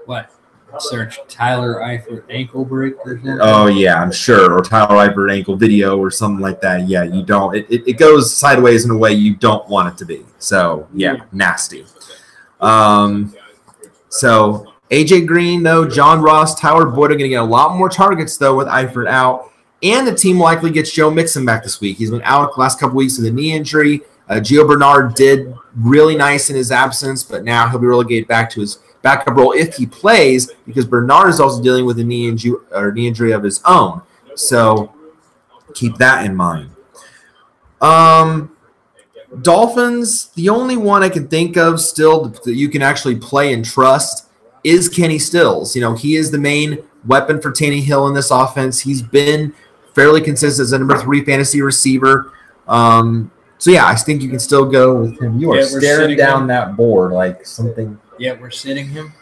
What? Search Tyler Eifert ankle break or something?
Oh, yeah, I'm sure. Or Tyler Eifert ankle video or something like that. Yeah, you don't. It goes sideways in a way you don't want it to be. So, yeah, nasty. So, A.J. Green, though, John Ross, Tyler Boyd are going to get a lot more targets, though, with Eifert out. And the team likely gets Joe Mixon back this week. He's been out the last couple weeks with a knee injury. Gio Bernard did really nice in his absence, but now he'll be relegated back to his backup role if he plays, because Bernard is also dealing with a knee injury of his own. So keep that in mind. Dolphins, the only one I can think of still that you can actually play and trust is Kenny Stills. He is the main weapon for Tannehill in this offense. He's been fairly consistent as a number 3 fantasy receiver. So, yeah, I think you can still go with him. You are staring down that board like something.
Yeah, we're sitting him.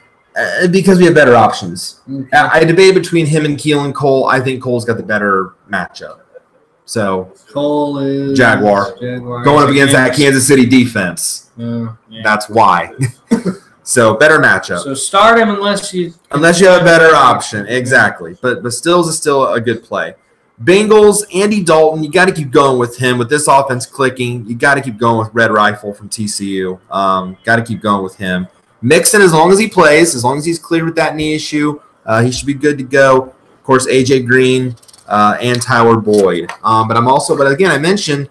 Because we have better options. Okay. I debate between him and Keelan Cole. I think Cole's got the better matchup. So
Cole is
Jaguar going up against that Kansas City defense. Yeah. That's why. So better matchup.
So start him unless you
have a better option. Exactly. But Stills is still a good play. Bengals, Andy Dalton, you got to keep going with him. With this offense clicking, you got to keep going with Red Rifle from TCU. Got to keep going with him. Mixon, as long as he plays, as long as he's cleared with that knee issue, he should be good to go. Of course, A.J. Green and Tyler Boyd. But again, I mentioned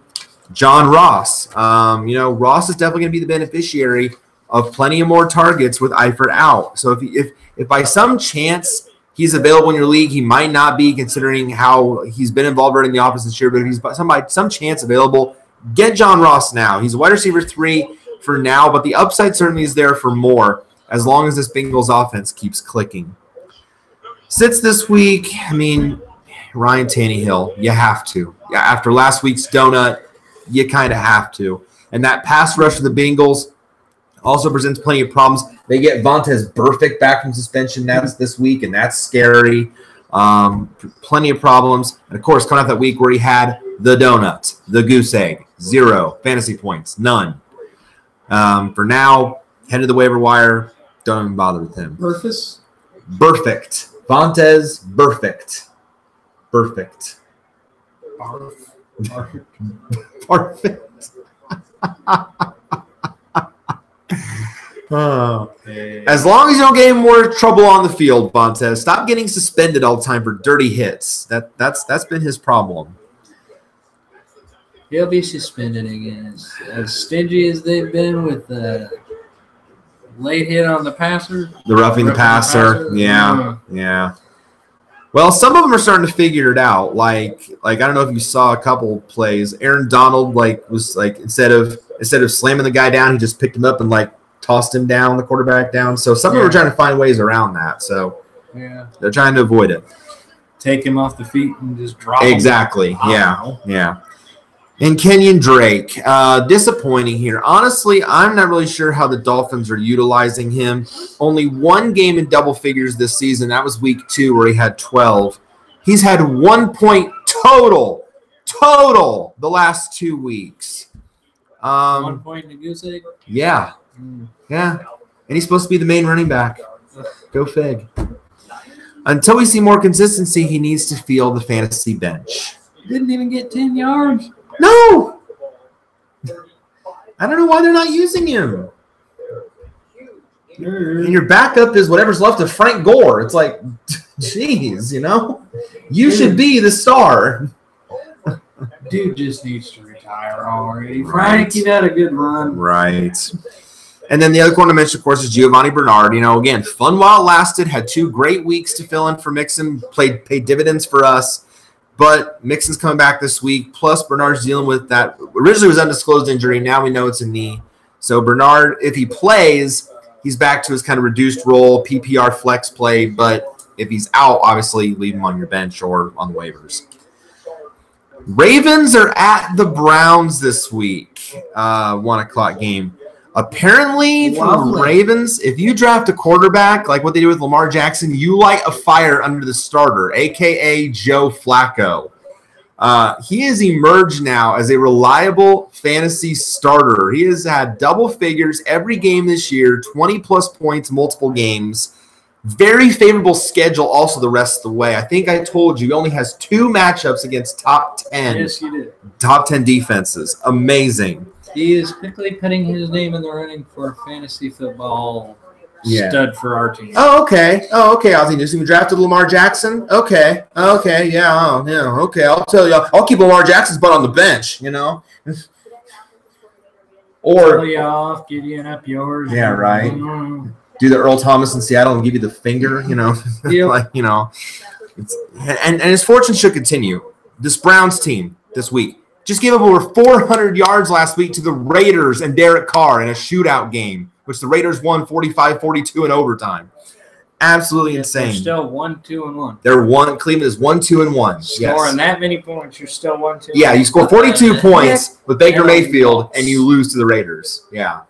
John Ross. Ross is definitely going to be the beneficiary of plenty of more targets with Eifert out. So if by some chance he's available in your league, he might not be, considering how he's been involved in the offense this year. But if he's by some chance available, get John Ross now. He's a wide receiver 3 for now, but the upside certainly is there for more as long as this Bengals offense keeps clicking. Sits this week, Ryan Tannehill, you have to. Yeah, after last week's donut, you kind of have to. And that pass rush of the Bengals also presents plenty of problems. They get Vontaze Burfict back from suspension this week, and that's scary. Plenty of problems. And, of course, coming off that week where he had the donut, the goose egg, 0 fantasy points, none. For now, head to the waiver wire. Don't even bother with him.
Burfict.
Vontaze Burfict. Perfect. Perfect. As long as you don't get any more trouble on the field, Vontaze, stop getting suspended all the time for dirty hits. That's been his problem.
He'll be suspended again. As stingy as they've been with the late hit on the passer.
The roughing the passer. Yeah. Well, some of them are starting to figure it out. Like I don't know if you saw a couple plays. Aaron Donald was instead of slamming the guy down, he just picked him up and tossed him down, the quarterback down. So some of them are trying to find ways around that. So they're trying to avoid it.
Take him off the feet and just drop him.
Exactly. Yeah. And Kenyon Drake, disappointing here. Honestly, I'm not really sure how the Dolphins are utilizing him. Only one game in double figures this season. That was week 2 where he had 12. He's had 1 point total the last 2 weeks.
1 point in the goose egg?
Yeah. Yeah. And he's supposed to be the main running back. Go Fig. Until we see more consistency, he needs to feel the fantasy bench.
Didn't even get 10 yards.
No. I don't know why they're not using him. And your backup is whatever's left of Frank Gore. It's like, geez, you should be the star.
Dude just needs to retire already. Frank, you had a good run.
Right. And then the other corner to mention, of course, is Giovanni Bernard. Again, fun while it lasted. Had 2 great weeks to fill in for Mixon. Paid dividends for us. But Mixon's coming back this week. Plus, Bernard's dealing with that. Originally, it was undisclosed injury. Now we know it's a knee. So Bernard, if he plays, he's back to his kind of reduced role, PPR flex play. But if he's out, obviously leave him on your bench or on the waivers. Ravens are at the Browns this week. 1 o'clock game. Apparently, for the Ravens, if you draft a quarterback like what they do with Lamar Jackson, you light a fire under the starter, a.k.a. Joe Flacco. He has emerged now as a reliable fantasy starter. He has had double figures every game this year, 20-plus points, multiple games. Very favorable schedule also the rest of the way. I think I told you he only has 2 matchups against top 10.
Yes, you did.
Top 10 defenses. Amazing.
He is quickly putting his name in the running for fantasy football stud for our team.
Oh, okay. Ozzie Newsome, you drafted Lamar Jackson? Okay. Okay. I'll tell you. I'll keep Lamar Jackson's butt on the bench, Or
pull you off, give you up yours.
Yeah, right. Do the Earl Thomas in Seattle and give you the finger,
Yep.
And his fortune should continue. This Browns team this week just gave up over 400 yards last week to the Raiders and Derek Carr in a shootout game, which the Raiders won 45-42 in overtime. Absolutely insane.
They're still 1-2-1.
Cleveland is 1-2-1.
Scoring that many points, you're still 1-2.
Yeah, you score 42 points with Baker Mayfield, and you lose to the Raiders. Yeah.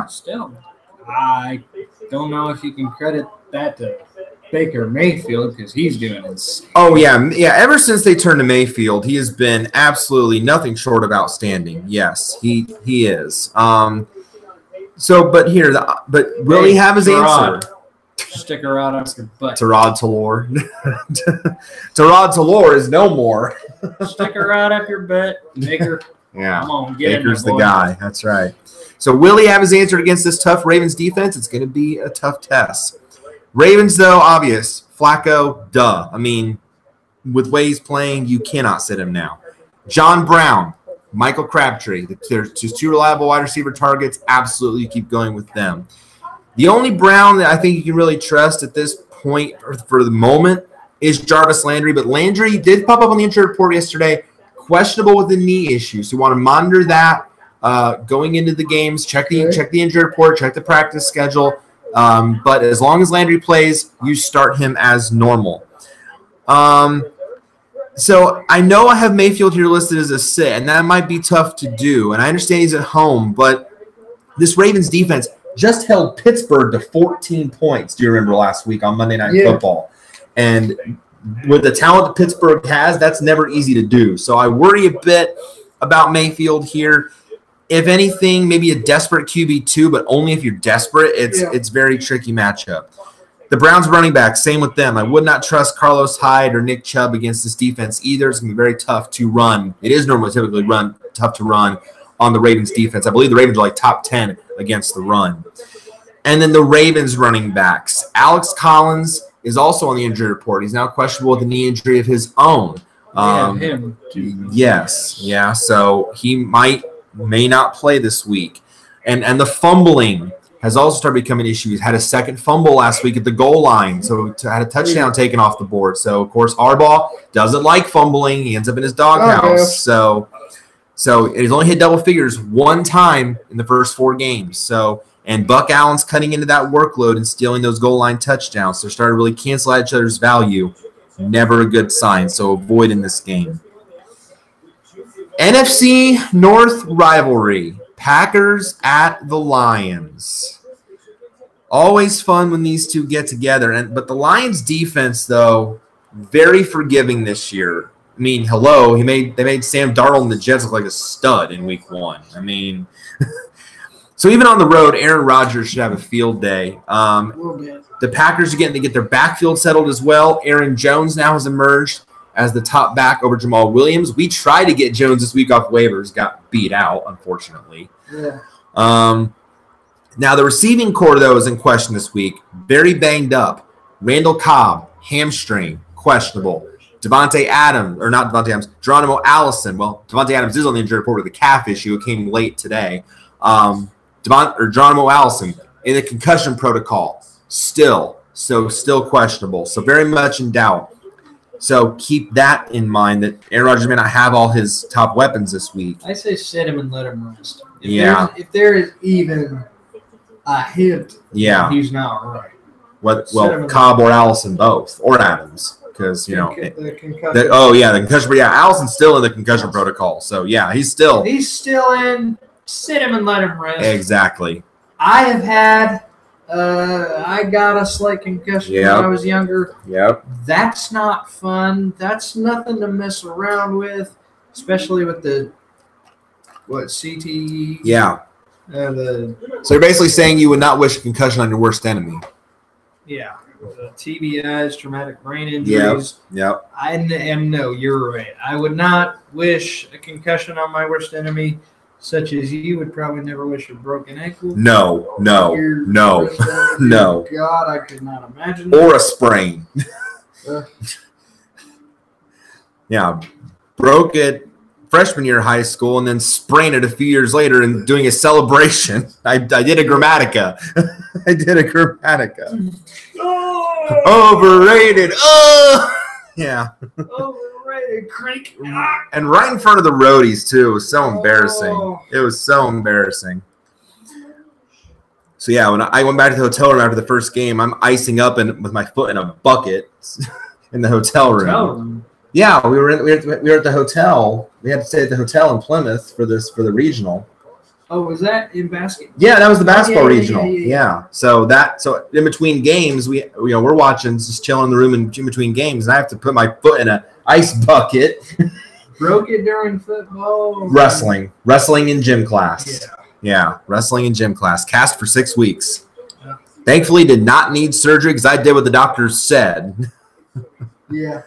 Still, I don't know if you can credit that to Baker Mayfield because he's doing it.
Oh, yeah. Ever since they turned to Mayfield, he has been absolutely nothing short of outstanding. Yes, he is. But will he have his answer?
Stick a rod up your butt.
Tyrod Taylor. Tyrod Taylor is no more.
Stick a rod up your butt, Baker.
Yeah,
come on, get
Baker's the guy. That's right. So will he have his answer against this tough Ravens defense? It's going to be a tough test. Ravens, though, obvious. Flacco, duh. I mean, with the way he's playing, you cannot sit him now. John Brown, Michael Crabtree. There's just 2 reliable wide receiver targets. Absolutely, you keep going with them. The only Brown that I think you can really trust at this point for the moment is Jarvis Landry. But Landry did pop up on the injury report yesterday. Questionable with the knee issue. So you want to monitor that going into the games. Check the injury report. Check the practice schedule. But as long as Landry plays, you start him as normal. So I know I have Mayfield here listed as a sit, and that might be tough to do. And I understand he's at home, but this Ravens defense just held Pittsburgh to 14 points. Do you remember last week on Monday Night Football? And with the talent that Pittsburgh has, that's never easy to do. So I worry a bit about Mayfield here. If anything, maybe a desperate QB2, but only if you're desperate. It's very tricky matchup. The Browns running back, same with them. I would not trust Carlos Hyde or Nick Chubb against this defense either. It's going to be very tough to run. It is normally typically tough to run on the Ravens defense. I believe the Ravens are like top 10 against the run. And then the Ravens running backs. Alex Collins is also on the injury report. He's now questionable with a knee injury of his own.
Him too.
Yes, yeah. So he may not play this week, and the fumbling has also started becoming an issue. He's had a second fumble last week at the goal line, so had a touchdown taken off the board. So of course Harbaugh doesn't like fumbling. He ends up in his doghouse. So he's only hit double figures one time in the first 4 games. So. And Buck Allen's cutting into that workload and stealing those goal line touchdowns. So they're starting to really cancel out each other's value. Never a good sign. So avoid in this game. NFC North rivalry. Packers at the Lions. Always fun when these two get together. But the Lions defense, though, very forgiving this year. I mean, hello. They made Sam Darnold and the Jets look like a stud in week 1. I mean... So even on the road, Aaron Rodgers should have a field day. The Packers are getting to get their backfield settled as well. Aaron Jones now has emerged as the top back over Jamal Williams. We tried to get Jones this week off waivers, got beat out, unfortunately.
Yeah.
Now the receiving core, though, is in question this week. Very banged up. Randall Cobb, hamstring, questionable. Geronimo Allison. Well, Devontae Adams is on the injury report with a calf issue. It came late today. Geronimo Allison in the concussion protocol, still questionable. So very much in doubt. So keep that in mind that Aaron Rodgers may not have all his top weapons this week.
I say sit him and let him rest. If there is even a hint, he's not right.
Cobb or Allison both, or Adams, because the concussion. Allison's still in the concussion protocol. So he's still
in. Sit him and let him rest.
Exactly.
I have had I got a slight concussion when I was younger.
Yep.
That's not fun. That's nothing to mess around with, especially with the CTE.
Yeah. So you're basically saying you would not wish a concussion on your worst enemy.
Yeah. TBIs, traumatic brain injuries.
Yep.
No, you're right. I would not wish a concussion on my worst enemy. Such as you would probably never wish a broken ankle. No.
No.
God, I could not imagine.
Or a sprain. Broke it freshman year of high school and then sprained it a few years later and doing a celebration. I did a Grammatica. Overrated. Yeah.
Overrated. Creek.
And right in front of the roadies, too. It was so embarrassing. It was so embarrassing. So, when I went back to the hotel room after the first game, I'm icing up with my foot in a bucket in the hotel room. Yeah, we were at the hotel. We had to stay at the hotel in Plymouth for the regional.
Oh, was that in basketball?
Yeah, that was the basketball regional. Yeah. So in between games, we're watching, just chilling in the room in between games, and I have to put my foot in an ice bucket.
Broke it during football.
Wrestling in gym class. Yeah, wrestling in gym class. Cast for 6 weeks. Yeah. Thankfully, did not need surgery because I did what the doctors said.
Yeah.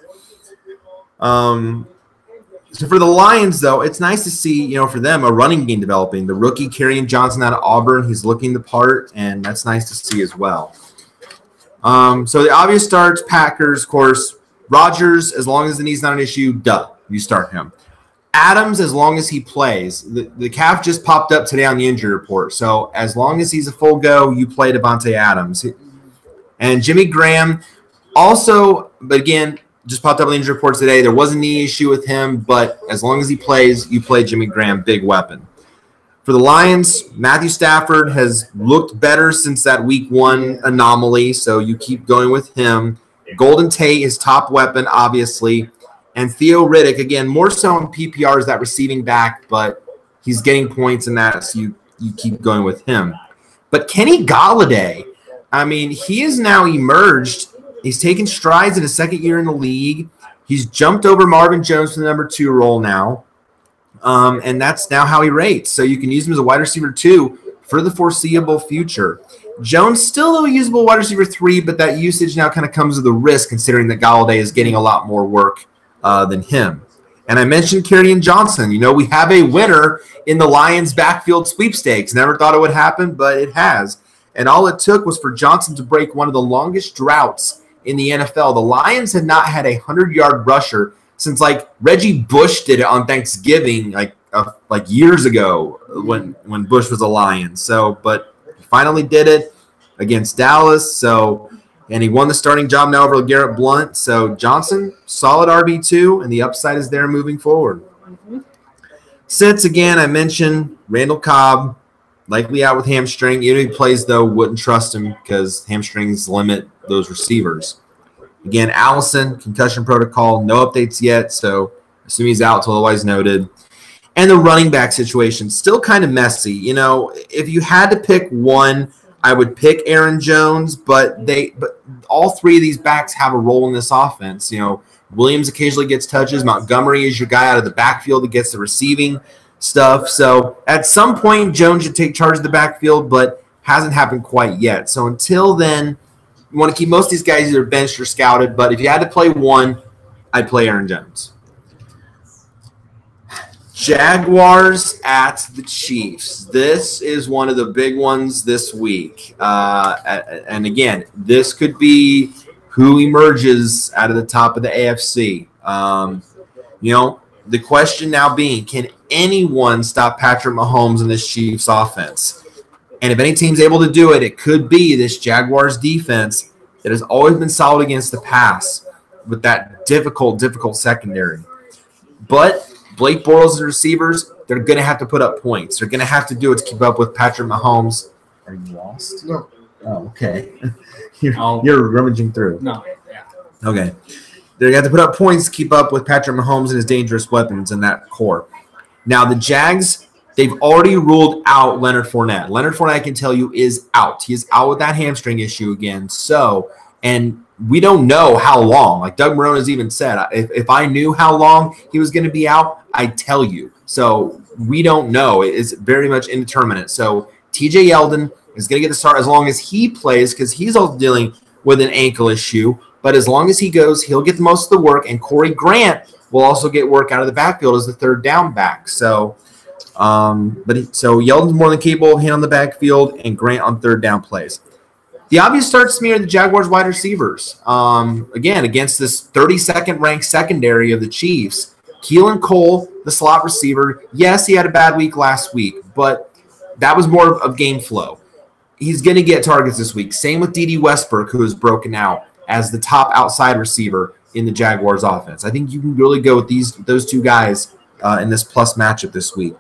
So for the Lions, though, it's nice to see, for them, a running game developing. The rookie, Kerryon Johnson out of Auburn, he's looking the part, and that's nice to see as well. So the obvious starts, Packers, of course. Rodgers, as long as the knee's not an issue, you start him. Adams, as long as he plays. The calf just popped up today on the injury report. So as long as he's a full go, you play Devontae Adams. And Jimmy Graham also, but again, just popped up on the injury report today. There was a knee issue with him, but as long as he plays, you play Jimmy Graham, big weapon. For the Lions, Matthew Stafford has looked better since that week 1 anomaly, so you keep going with him. Golden Tate is top weapon, obviously. And Theo Riddick, again, more so in PPR is that receiving back, but he's getting points in that, so you keep going with him. But Kenny Golladay, he has now emerged. He's taken strides in his second year in the league. He's jumped over Marvin Jones for the number 2 role now. And that's now how he rates. So you can use him as a wide receiver 2 for the foreseeable future. Jones still a usable wide receiver 3, but that usage now kind of comes with a risk considering that Golladay is getting a lot more work than him. And I mentioned Kerryon Johnson. We have a winner in the Lions backfield sweepstakes. Never thought it would happen, but it has. And all it took was for Johnson to break one of the longest droughts in the NFL. The Lions had not had a 100-yard rusher since like Reggie Bush did it on Thanksgiving, like years ago when Bush was a Lion. So, but he finally did it against Dallas. So, and he won the starting job now over Garrett Blunt. So Johnson, solid RB2, and the upside is there moving forward. Sits again, I mentioned Randall Cobb, likely out with hamstring. Even if he plays, though, wouldn't trust him because hamstrings limit those receivers. Again, Allison, concussion protocol, no updates yet, so assume he's out until otherwise noted. And the running back situation, still kind of messy. You know, if you had to pick one, I would pick Aaron Jones, but all three of these backs have a role in this offense. You know, Williams occasionally gets touches. Montgomery is your guy out of the backfield that gets the receiving stuff. So at some point, Jones should take charge of the backfield, but hasn't happened quite yet. So until then, you want to keep most of these guys either benched or scouted. But if you had to play one, I'd play Aaron Jones. Jaguars at the Chiefs. This is one of the big ones this week. And again, this could be who emerges out of the top of the AFC. You know, the question now being, can anyone stop Patrick Mahomes in this Chiefs offense? And if any team's able to do it, it could be this Jaguars defense that has always been solid against the pass with that difficult secondary. But Blake Bortles and receivers, they're going to have to put up points. They're going to have to do it to keep up with Patrick Mahomes. Are you lost?
No.
Oh, okay. You're rummaging through.
No. Yeah.
Okay. They're going to have to put up points to keep up with Patrick Mahomes and his dangerous weapons in that core. Now, the Jags, they've already ruled out Leonard Fournette. Leonard Fournette, I can tell you, is out. He is out with that hamstring issue again. So, and we don't know how long. Like Doug Marrone has even said, if I knew how long he was going to be out, I'd tell you. So we don't know. It's very much indeterminate. So TJ Yeldon is going to get the start as long as he plays because he's also dealing with an ankle issue. But as long as he goes, he'll get the most of the work. And Corey Grant will also get work out of the backfield as the third down back. So, so Yeldon's more than capable of handling the backfield and Grant on third down plays. The obvious starts to me are the Jaguars wide receivers. Again, against this 32nd ranked secondary of the Chiefs. Keelan Cole, the slot receiver. Yes, he had a bad week last week, but that was more of game flow. He's going to get targets this week. Same with D.D. Westbrook, who has broken out as the top outside receiver in the Jaguars offense. I think you can really go with those two guys in this plus matchup this week.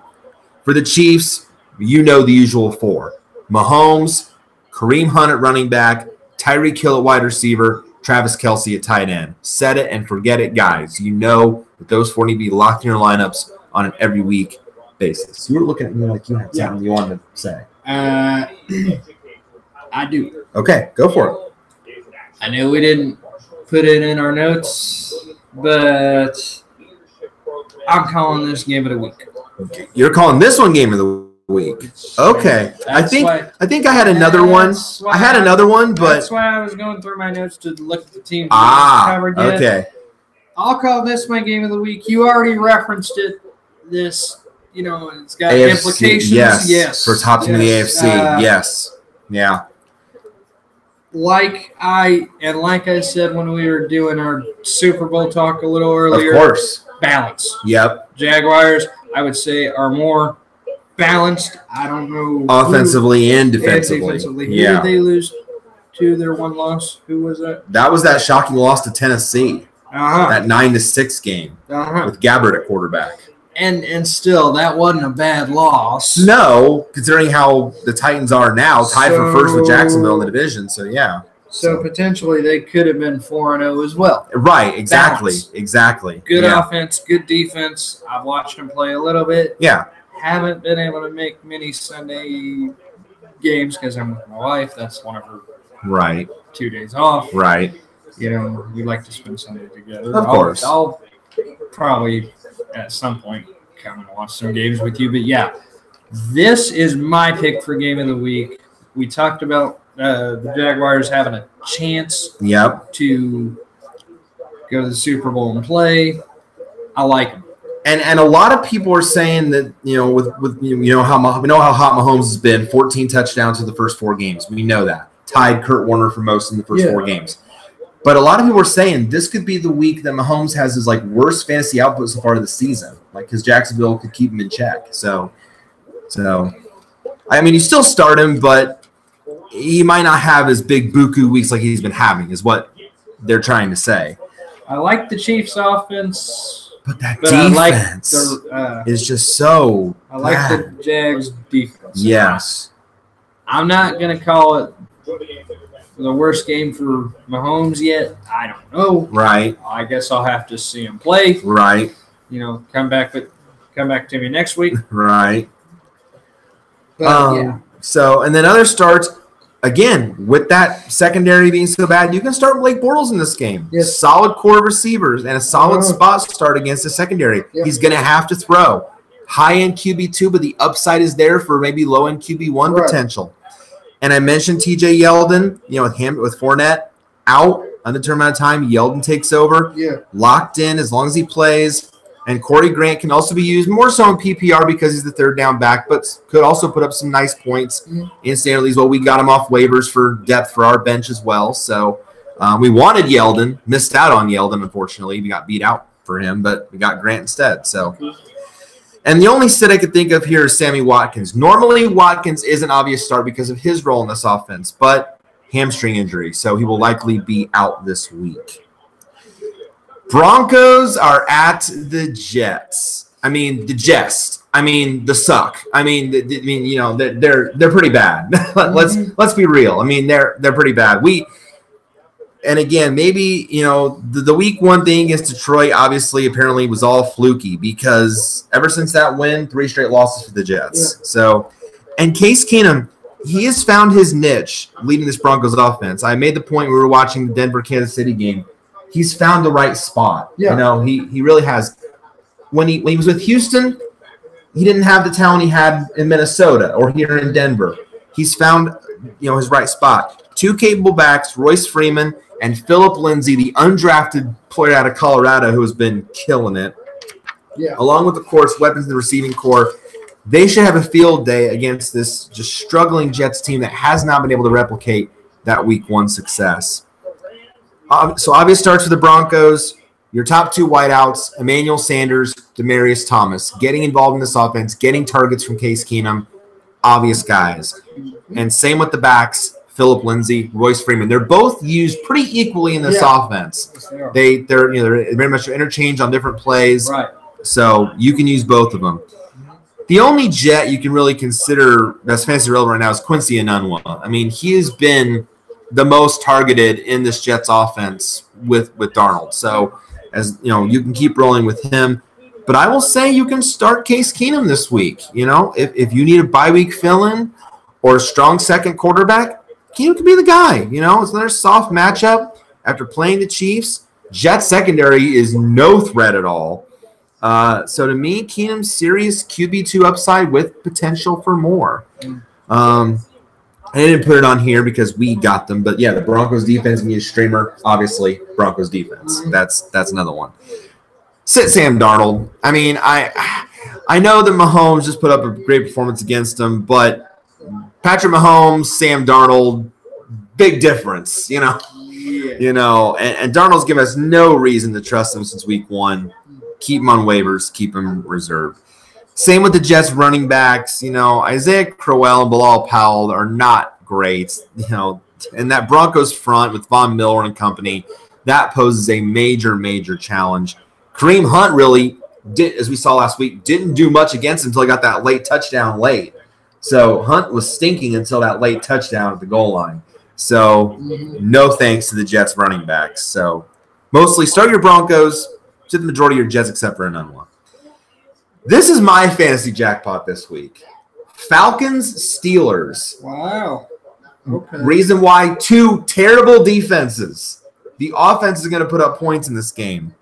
For the Chiefs, you know the usual four. Mahomes, Kareem Hunt at running back, Tyreek Hill at wide receiver, Travis Kelce at tight end. Set it and forget it, guys. You know that those four need to be locked in your lineups on an every week basis. You were looking at me like you had something you wanted to say.
I do.
Okay, go for it.
I know we didn't put it in our notes, but I'm calling this game of the week.
Okay. You're calling this one game of the week. Okay. I think I had another one. I had another one, but
that's why I was going through my notes to look at the teams covered yet.
Okay.
I'll call this my game of the week. You already referenced it. This, you know, it's got
AFC,
implications.
Yes. For top team in the AFC. Yes. Yeah.
Like I said when we were doing our Super Bowl talk a little earlier.
Of course.
Balance.
Yep.
Jaguars, I would say, are more balanced. I don't know.
Offensively and defensively.
Who did they lose to their one loss? Who was that?
That was that shocking loss to Tennessee. That 9-6 game with Gabbert at quarterback.
And still, that wasn't a bad loss.
No, considering how the Titans are now, tied for first with Jacksonville in the division. So, yeah.
So potentially they could have been 4-0 as well.
Right, exactly.
Balance.
Exactly.
Good offense, good defense. I've watched them play a little bit.
Yeah.
Haven't been able to make many Sunday games because I'm with my wife. That's one of her 2 days off.
Right.
You know, we like to spend Sunday together.
Of course.
I'll probably at some point come and watch some games with you. But, yeah, this is my pick for game of the week. We talked about the Jaguars having a chance to go to the Super Bowl and play. I like them.
And a lot of people are saying that, you know, with we know how hot Mahomes has been, 14 touchdowns in the first 4 games. We know that. Tied Kurt Warner for most in the first 4 games. But a lot of people are saying this could be the week that Mahomes has his like worst fantasy output so far of the season, like because Jacksonville could keep him in check. So I mean, you still start him, but he might not have his big buku weeks like he's been having, is what they're trying to say.
I like the Chiefs' offense,
but that
but
defense is just so
I like
bad.
the Jags' defense.
Yes.
I'm not going to call it the worst game for Mahomes yet. I don't know.
Right.
I guess I'll have to see him play.
Right.
You know, come back to me next week.
Right.
But, yeah.
So, and then other starts, again, with that secondary being so bad, you can start Blake Bortles in this game.
Yes.
Solid core of receivers and a solid spot start against the secondary.
Yeah.
He's going to have to throw. High-end QB2, but the upside is there for maybe low-end QB1 potential. And I mentioned TJ Yeldon, with Fournette out, undetermined amount of time. Yeldon takes over.
Yeah.
Locked in as long as he plays. And Corey Grant can also be used more so in PPR because he's the third down back, but could also put up some nice points in standard leagues. Well, we got him off waivers for depth for our bench as well. So we wanted Yeldon, missed out on Yeldon, unfortunately. We got beat out for him, but we got Grant instead. So, and the only sit I could think of here is Sammy Watkins. Normally, Watkins is an obvious start because of his role in this offense, but hamstring injury, so he will likely be out this week. Broncos are at the Jets. I mean, the Jets. I mean, the suck. I mean, they're pretty bad. Let's be real. I mean, they're pretty bad. And again, maybe the week one thing against Detroit obviously apparently was all fluky because ever since that win, 3 straight losses for the Jets. Yeah. So, and Case Keenum, he has found his niche leading this Broncos offense. I made the point when we were watching the Denver-Kansas City game. He's found the right spot. Yeah. He really has. When he was with Houston, he didn't have the talent he had in Minnesota or here in Denver. He's found his right spot. 2 capable backs, Royce Freeman and Phillip Lindsay, the undrafted player out of Colorado who has been killing it. Yeah. Along with, of course, weapons in the receiving core. They should have a field day against this just struggling Jets team that has not been able to replicate that week one success. So obvious starts for the Broncos. Your top 2 wideouts, Emmanuel Sanders, Demaryius Thomas, getting involved in this offense, getting targets from Case Keenum, obvious guys. And same with the backs, Phillip Lindsay, Royce Freeman. They're both used pretty equally in this offense. Yes, they're very much interchange on different plays. Right. So you can use both of them. The only Jet you can really consider that's fantasy relevant right now is Quincy Enunwa. I mean, he has been the most targeted in this Jets offense with Darnold. So, as you can keep rolling with him. But I will say you can start Case Keenum this week. If you need a bye week fill-in or a strong second quarterback, Keenum could be the guy. It's another soft matchup after playing the Chiefs. Jets secondary is no threat at all. So to me, Keenum's serious QB2 upside with potential for more. I didn't put it on here because we got them, but yeah, the Broncos defense can use streamer. Obviously, Broncos defense. That's another one. Sit Sam Darnold. I mean, I know that Mahomes just put up a great performance against him, but Patrick Mahomes, Sam Darnold, big difference. And Darnold's given us no reason to trust him since week one. Keep him on waivers. Keep him reserved. Same with the Jets running backs. Isaiah Crowell and Bilal Powell are not great. And that Broncos front with Von Miller and company, that poses a major, major challenge. Kareem Hunt really did, as we saw last week, didn't do much against him until he got that late touchdown late. So Hunt was stinking until that late touchdown at the goal line. So no thanks to the Jets running backs. So mostly start your Broncos, to the majority of your Jets except for Enunwa. This is my fantasy jackpot this week. Falcons, Steelers.
Wow. Okay.
Reason why, 2 terrible defenses. The offense is going to put up points in this game.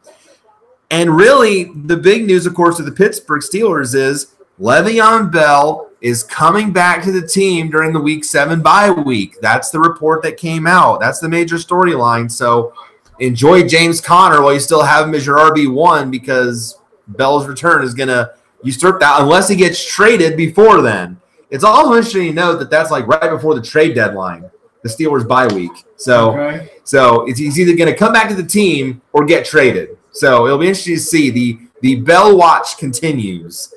And really, the big news, of course, of the Pittsburgh Steelers is Le'Veon Bell is coming back to the team during the Week 7 bye week. That's the report that came out. That's the major storyline. So enjoy James Conner while you still have him as your RB1 because Bell's return is going to usurp that unless he gets traded before then. It's also interesting to note that that's like right before the trade deadline. the Steelers bye week. So he's either going to come back to the team or get traded. So it'll be interesting to see. The bell watch continues.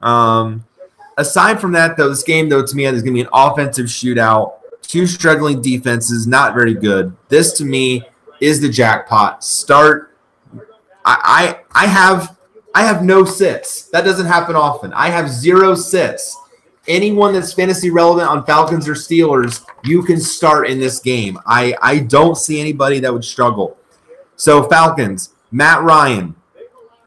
Aside from that, though, this game, though, to me, is going to be an offensive shootout. Two struggling defenses, not very good. This, to me, is the jackpot. Start. I have no sits. That doesn't happen often. I have 0 sits. Anyone that's fantasy relevant on Falcons or Steelers, you can start in this game. I don't see anybody that would struggle. So Falcons, Matt Ryan,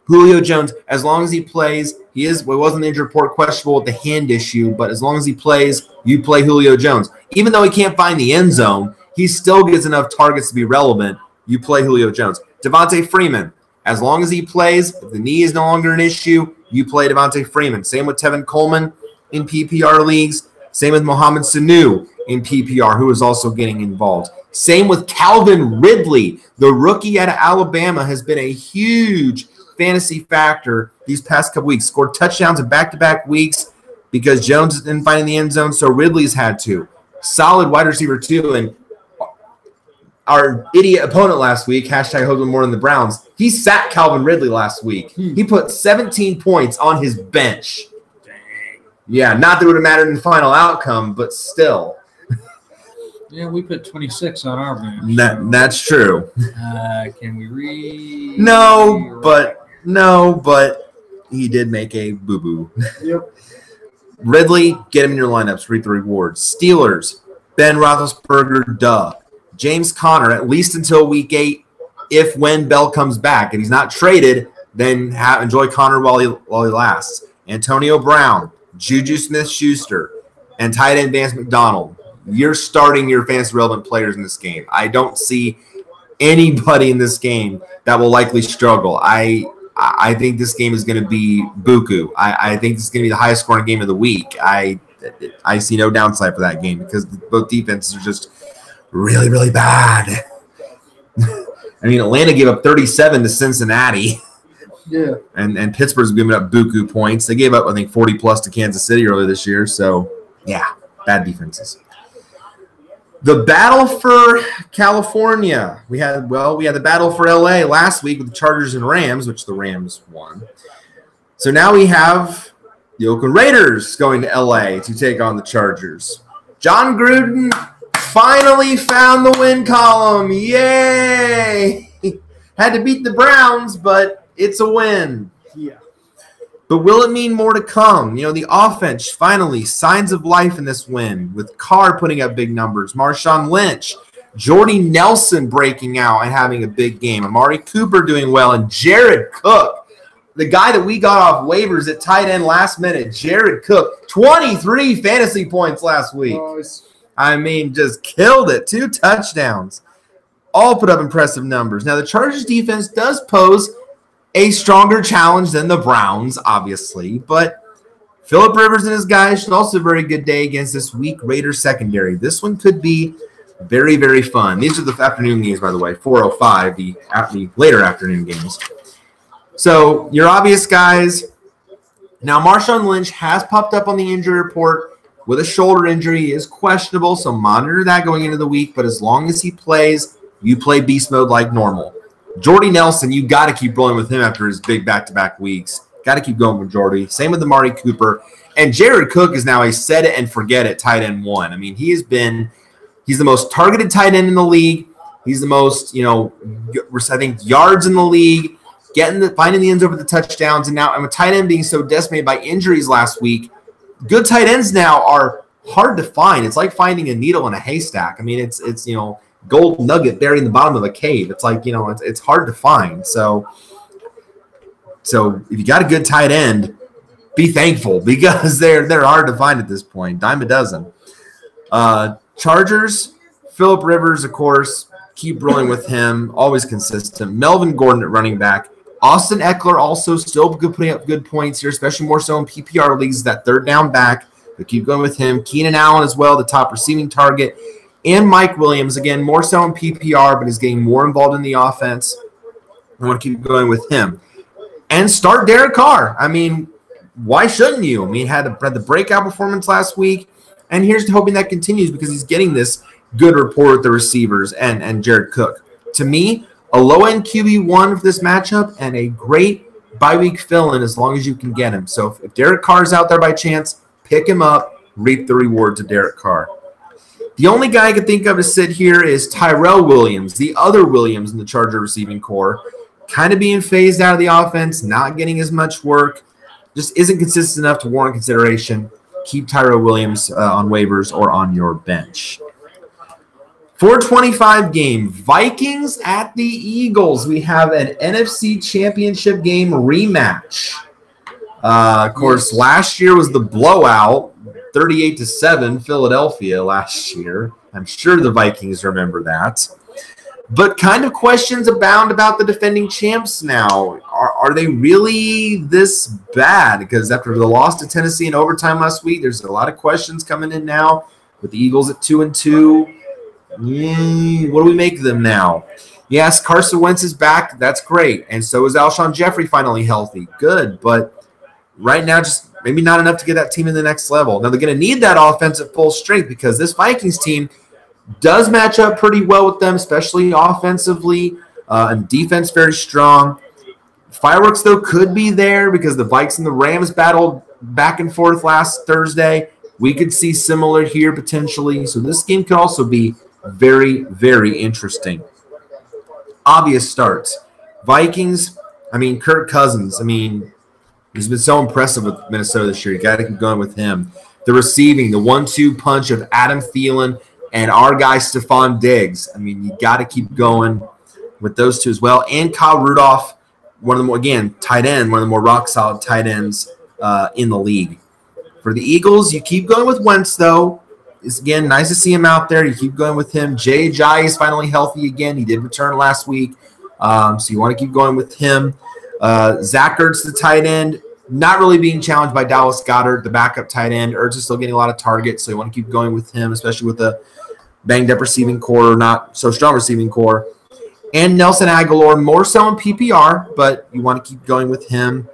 Julio Jones, as long as he plays, he wasn't the injury report questionable with the hand issue, but as long as he plays, you play Julio Jones. Even though he can't find the end zone, he still gets enough targets to be relevant. You play Julio Jones. Devontae Freeman, as long as he plays, if the knee is no longer an issue, you play Devontae Freeman. Same with Tevin Coleman in PPR leagues. Same with Mohamed Sanu in PPR, who is also getting involved. Same with Calvin Ridley. The rookie out of Alabama has been a huge fantasy factor these past couple weeks. Scored touchdowns in back-to-back weeks because Jones didn't find in the end zone, so Ridley's had to. Solid wide receiver, too. And our idiot opponent last week, hashtag hoping more than the Browns, he sat Calvin Ridley last week. He put 17 points on his bench. Dang. Yeah, not that it would have mattered in the final outcome, but still.
Yeah, we put 26 on our bench.
That's true.
Can we read?
No, but he did make a boo-boo.
Yep.
Ridley, get him in your lineups, reap the rewards. Steelers, Ben Roethlisberger, duh. James Conner, at least until week 8, when Bell comes back. If he's not traded, then enjoy Conner while he lasts. Antonio Brown, Juju Smith-Schuster, and tight end Vance McDonald. You're starting your fantasy relevant players in this game. I don't see anybody in this game that will likely struggle. I think this game is going to be buku. I think this is going to be the highest scoring game of the week. I see no downside for that game because both defenses are just really, really bad. I mean, Atlanta gave up 37 to Cincinnati.
Yeah.
And Pittsburgh's giving up buku points. They gave up, I think, 40-plus to Kansas City earlier this year. So, yeah, bad defenses. The battle for California. We had the battle for LA last week with the Chargers and Rams, which the Rams won. So now we have the Oakland Raiders going to LA to take on the Chargers. John Gruden finally found the win column. Yay! Had to beat the Browns, but it's a win.
Yeah.
But will it mean more to come? The offense, finally, signs of life in this win, with Carr putting up big numbers, Marshawn Lynch, Jordy Nelson breaking out and having a big game, Amari Cooper doing well, and Jared Cook, the guy that we got off waivers at tight end last minute, Jared Cook, 23 fantasy points last week.
Nice.
I mean, just killed it. 2 touchdowns. All put up impressive numbers. Now, the Chargers defense does pose a stronger challenge than the Browns, obviously, but Phillip Rivers and his guys should also have a very good day against this weak Raiders secondary. This one could be very, very fun. These are the afternoon games, by the way, 4:05, the later afternoon games. So your obvious guys. Now, Marshawn Lynch has popped up on the injury report with a shoulder injury. He is questionable, so monitor that going into the week, but as long as he plays, you play beast mode like normal. Jordy Nelson, you got to keep rolling with him after his big back-to-back weeks. Got to keep going with Jordy. Same with Amari Cooper. And Jared Cook is now a set-it-and-forget-it tight end 1. I mean, he's the most targeted tight end in the league. He's the most, I think, yards in the league, finding the ends over the touchdowns. And now, with tight end being so decimated by injuries last week, good tight ends now are hard to find. It's like finding a needle in a haystack. I mean, it's gold nugget buried in the bottom of a cave. It's like, it's hard to find. So if you got a good tight end, be thankful because they're hard to find at this point. Dime a dozen. Chargers, Phillip Rivers, of course, keep rolling with him. Always consistent. Melvin Gordon at running back. Austin Eckler also still putting up good points here, especially more so in PPR leagues, that third down back. But keep going with him. Keenan Allen as well, the top receiving target. And Mike Williams, again, more so in PPR, but is getting more involved in the offense. I want to keep going with him. And start Derek Carr. I mean, why shouldn't you? I mean, had the breakout performance last week, and here's hoping that continues because he's getting this good rapport with the receivers and Jared Cook. To me, a low-end QB1 for this matchup and a great bye-week fill-in as long as you can get him. So if Derek Carr's out there by chance, pick him up, reap the rewards of Derek Carr. The only guy I can think of to sit here is Tyrell Williams, the other Williams in the Charger receiving core, kind of being phased out of the offense, not getting as much work, just isn't consistent enough to warrant consideration. Keep Tyrell Williams on waivers or on your bench. 425 game, Vikings at the Eagles. We have an NFC Championship game rematch. Of course, last year was the blowout, 38-7, Philadelphia last year. I'm sure the Vikings remember that. But kind of questions abound about the defending champs now. Are they really this bad? Because after the loss to Tennessee in overtime last week, there's a lot of questions coming in now with the Eagles at 2-2. What do we make of them now? Yes, Carson Wentz is back. That's great. And so is Alshon Jeffrey finally healthy. Good. But right now, just maybe not enough to get that team in the next level. Now, they're going to need that offense at full strength because this Vikings team does match up pretty well with them, especially offensively, and defense very strong. Fireworks, though, could be there because the Vikes and the Rams battled back and forth last Thursday. We could see similar here potentially. So this game could also be very, very interesting. Obvious starts. Vikings, Kirk Cousins, he's been so impressive with Minnesota this year. You got to keep going with him. The receiving, the 1-2 punch of Adam Thielen and our guy Stephon Diggs. You got to keep going with those two as well. And Kyle Rudolph, one of the more, again, tight end, one of the more rock-solid tight ends in the league. For the Eagles, you keep going with Wentz, though. It's, again, nice to see him out there. You keep going with him. Jay Ajayi is finally healthy again. He did return last week, so you want to keep going with him. Zach Ertz, the tight end, not really being challenged by Dallas Goedert, the backup tight end. Ertz is still getting a lot of targets, so you want to keep going with him, especially with the banged-up receiving core, not so strong receiving core. And Nelson Aguilar, more so in PPR, but you want to keep going with him.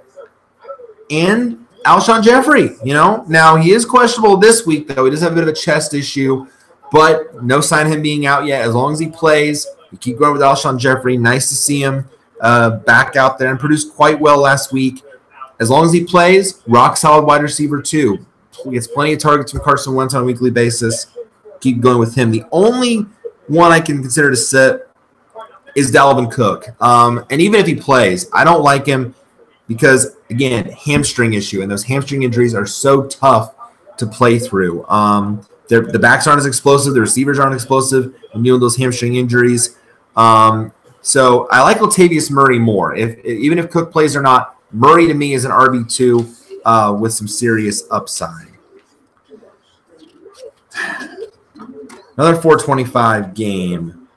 And Alshon Jeffrey, Now, he is questionable this week, though. He does have a bit of a chest issue, but no sign of him being out yet. As long as he plays, you keep going with Alshon Jeffrey. Nice to see him back out there and produced quite well last week. As long as he plays, rock-solid wide receiver, too. He gets plenty of targets from Carson Wentz on a weekly basis. Keep going with him. The only one I can consider to sit is Dalvin Cook. And even if he plays, I don't like him because, again, hamstring issue. And those hamstring injuries are so tough to play through. The backs aren't as explosive. The receivers aren't explosive when dealing with those hamstring injuries. So I like Latavius Murray more. Even if Cook plays or not, Murray to me is an RB2 with some serious upside. Another 425 game.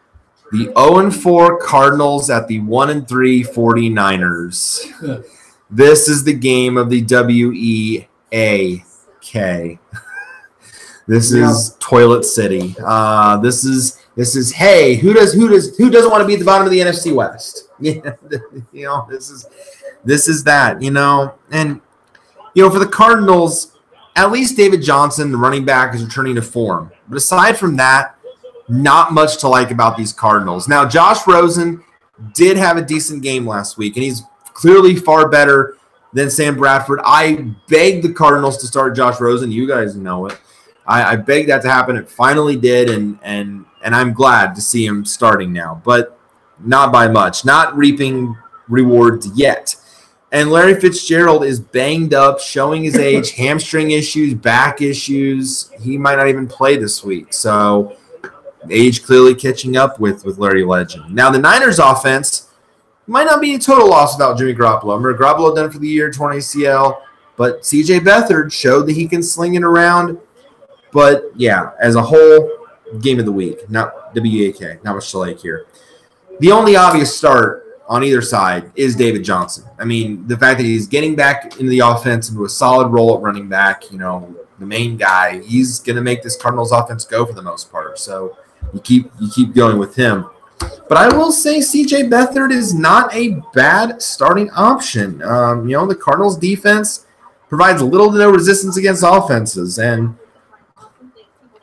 The 0-4 Cardinals at the 1-3 49ers. This is the game of the WEAK. This is Toilet City. This is hey, who doesn't want to be at the bottom of the NFC West? This is that, And for the Cardinals, at least David Johnson, the running back, is returning to form. But aside from that, not much to like about these Cardinals. Now, Josh Rosen did have a decent game last week, and he's clearly far better than Sam Bradford. I begged the Cardinals to start Josh Rosen. You guys know it. I begged that to happen. It finally did, and I'm glad to see him starting now, but not by much. Not reaping rewards yet. And Larry Fitzgerald is banged up, showing his age, hamstring issues, back issues. He might not even play this week. So age clearly catching up with Larry Legend. Now, the Niners offense might not be a total loss without Jimmy Garoppolo. Remember, Garoppolo done for the year, torn ACL. But C.J. Beathard showed that he can sling it around. But, yeah, as a whole, game of the week. Not WEAK. Not much to like here. The only obvious start on either side is David Johnson. The fact that he's getting back into the offense into a solid role at running back, the main guy, he's going to make this Cardinals offense go for the most part. So you keep going with him. But I will say C.J. Beathard is not a bad starting option. The Cardinals defense provides little to no resistance against offenses. And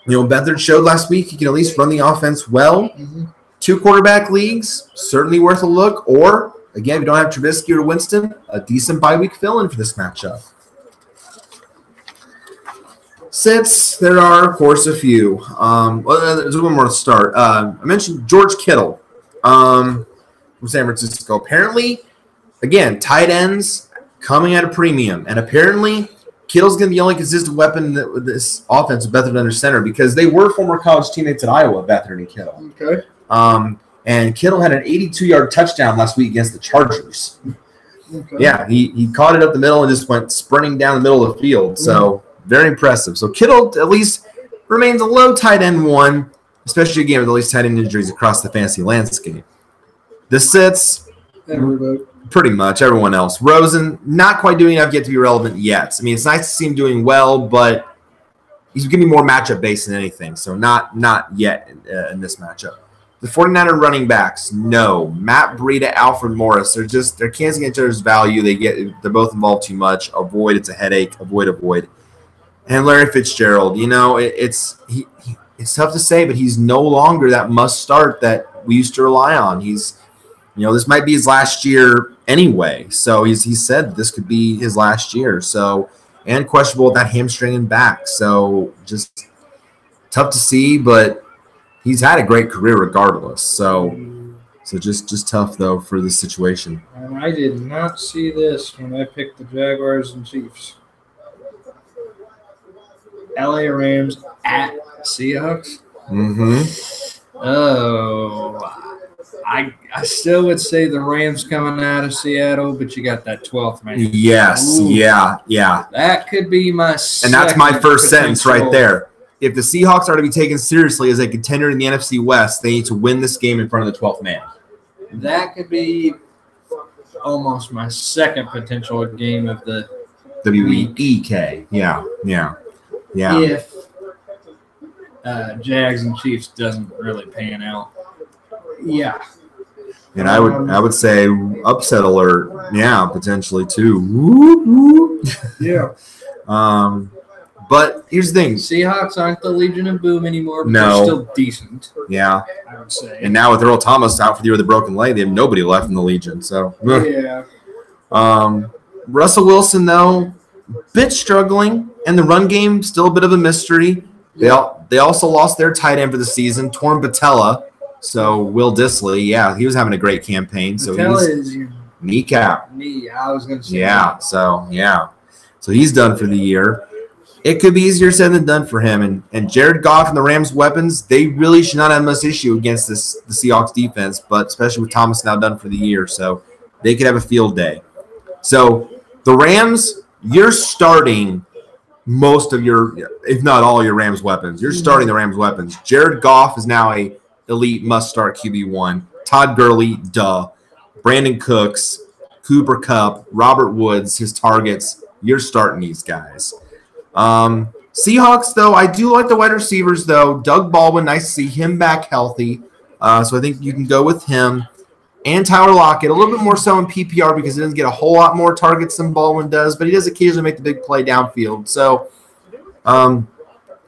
Beathard showed last week he can at least run the offense well.
Mm-hmm.
2 quarterback leagues, certainly worth a look. Or, again, if you don't have Trubisky or Winston, a decent bye-week fill-in for this matchup. Sits, there are, of course, a few. There's one more to start. I mentioned George Kittle from San Francisco. Apparently, again, tight ends coming at a premium. And apparently, Kittle's going to be the only consistent weapon with this offense with Beathard under center because they were former college teammates at Iowa, Beathard and Kittle.
Okay.
And Kittle had an 82-yard touchdown last week against the Chargers.
Okay.
Yeah, he caught it up the middle and just went sprinting down the middle of the field. So very impressive. So Kittle at least remains a low tight end 1, especially again with at least tight end injuries across the fantasy landscape. The sits,
Everybody.
pretty much everyone else. Rosen, not quite doing enough yet to be relevant yet. I mean, it's nice to see him doing well, but he's going to be more matchup based than anything. So not yet in this matchup. The 49er running backs, no. Matt Breida, Alfred Morris, they're canceling each other's value. They're both involved too much. Avoid, it's a headache. Avoid. And Larry Fitzgerald, it's tough to say, but he's no longer that must start that we used to rely on. He's, this might be his last year anyway. So he said this could be his last year. So, and questionable with that hamstring and back. So just tough to see, but he's had a great career regardless. So just tough though for this situation.
And I did not see this when I picked the Jaguars and Chiefs. LA Rams at Seahawks.
Mm-hmm.
Oh, I still would say the Rams coming out of Seattle, but you got that 12th man.
Yes,
Ooh.
yeah.
That could be my
And that's my first sentence right there. If the Seahawks are to be taken seriously as a contender in the NFC West, they need to win this game in front of the 12th man.
That could be almost my second potential game of the
WEEK. Yeah.
If Jags and Chiefs doesn't really pan out. Yeah.
And I would say upset alert. Yeah, potentially too. Woo.
Yeah.
But here's the thing.
Seahawks aren't the Legion of Boom anymore, but
No.
they're still decent.
Yeah.
I would say.
And now with Earl Thomas out for the year with a broken leg, they have nobody left in the Legion. So
Yeah.
Russell Wilson, though, bit struggling. And the run game, still a bit of a mystery. They also lost their tight end for the season, torn patella. So Will Dissly, yeah, he was having a great campaign. So
Patella
he's
is your
kneecap.
knee. I was going to say
Yeah, so he's done for the year. It could be easier said than done for him. And Jared Goff and the Rams' weapons, they really should not have much issue against the Seahawks defense, but especially with Thomas now done for the year. So they could have a field day. So the Rams, you're starting most of your, if not all your Rams weapons. You're starting the Rams weapons. Jared Goff is now a elite must-start QB1. Todd Gurley, duh. Brandon Cooks, Cooper Kupp, Robert Woods, his targets. You're starting these guys. Seahawks, though, I do like the wide receivers, though. Doug Baldwin, nice to see him back healthy. So I think you can go with him. And Tyler Lockett, a little bit more so in PPR because he doesn't get a whole lot more targets than Baldwin does, but he does occasionally make the big play downfield. So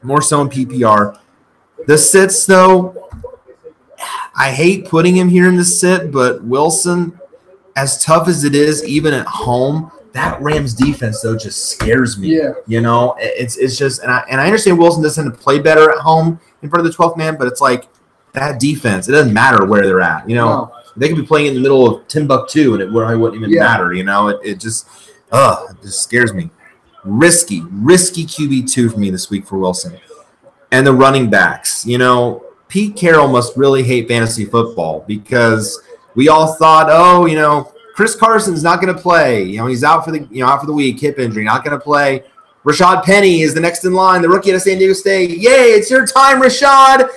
more so in PPR. The sits, though, I hate putting him here in the sit, but Wilson, as tough as it is, even at home, that Rams defense, though, just scares me.
Yeah.
It's just, and I understand Wilson doesn't play better at home in front of the 12th man, but it's like that defense, it doesn't matter where they're at.
No.
They could be playing in the middle of Timbuktu, and it wouldn't even matter. It just scares me. Risky QB2 for me this week for Wilson. And the running backs. Pete Carroll must really hate fantasy football because we all thought, Chris Carson's not going to play. He's out for the week, hip injury, not going to play. Rashad Penny is the next in line, the rookie out of San Diego State. Yay, it's your time, Rashad.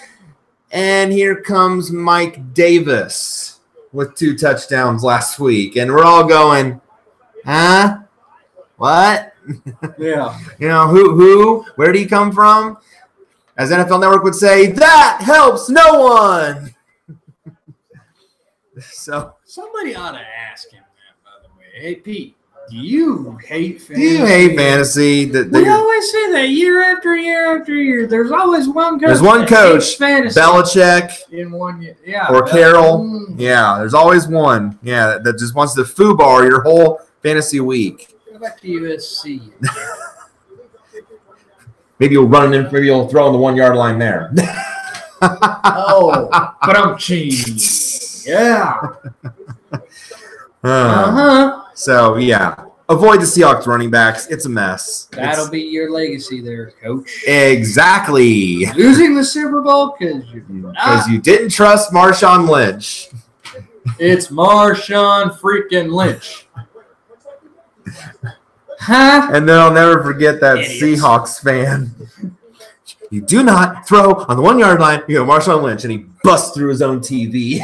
And here comes Mike Davis with 2 touchdowns last week. And we're all going, huh? What?
Yeah.
Who? Where did he come from? As NFL Network would say, that helps no one. So
Somebody ought to ask him that, by the way. Hey, Pete, You hate fantasy.
You hate fantasy.
We always say that year after year after year. There's always one coach.
There's one coach,
fantasy
Belichick
in 1 year. Yeah.
or Carroll. Yeah, there's always one. Yeah, that just wants to foobar your whole fantasy week.
Go back to USC.
Maybe you'll run in. Maybe you'll throw on the 1 yard line there.
Oh, but I'm cheese. Yeah.
So yeah, avoid the Seahawks running backs. It's a mess.
That'll be your legacy there, coach.
Exactly.
Losing the Super Bowl because
you didn't trust Marshawn Lynch.
It's Marshawn freaking Lynch. Huh?
And then I'll never forget that
Idiots.
Seahawks fan. You do not throw on the 1 yard line. You go Marshawn Lynch, and he busts through his own TV.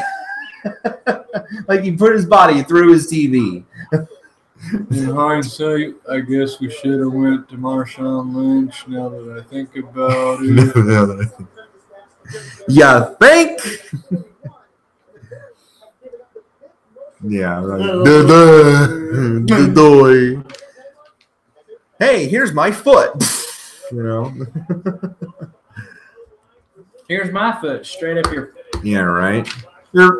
Like he put his body through his TV.
In hindsight, I guess we should have went to Marshawn Lynch. Now that I think about it,
Yeah, think. Yeah, right. Hey, here's my foot. You know.
Here's my foot straight up your.
Yeah, right.
That's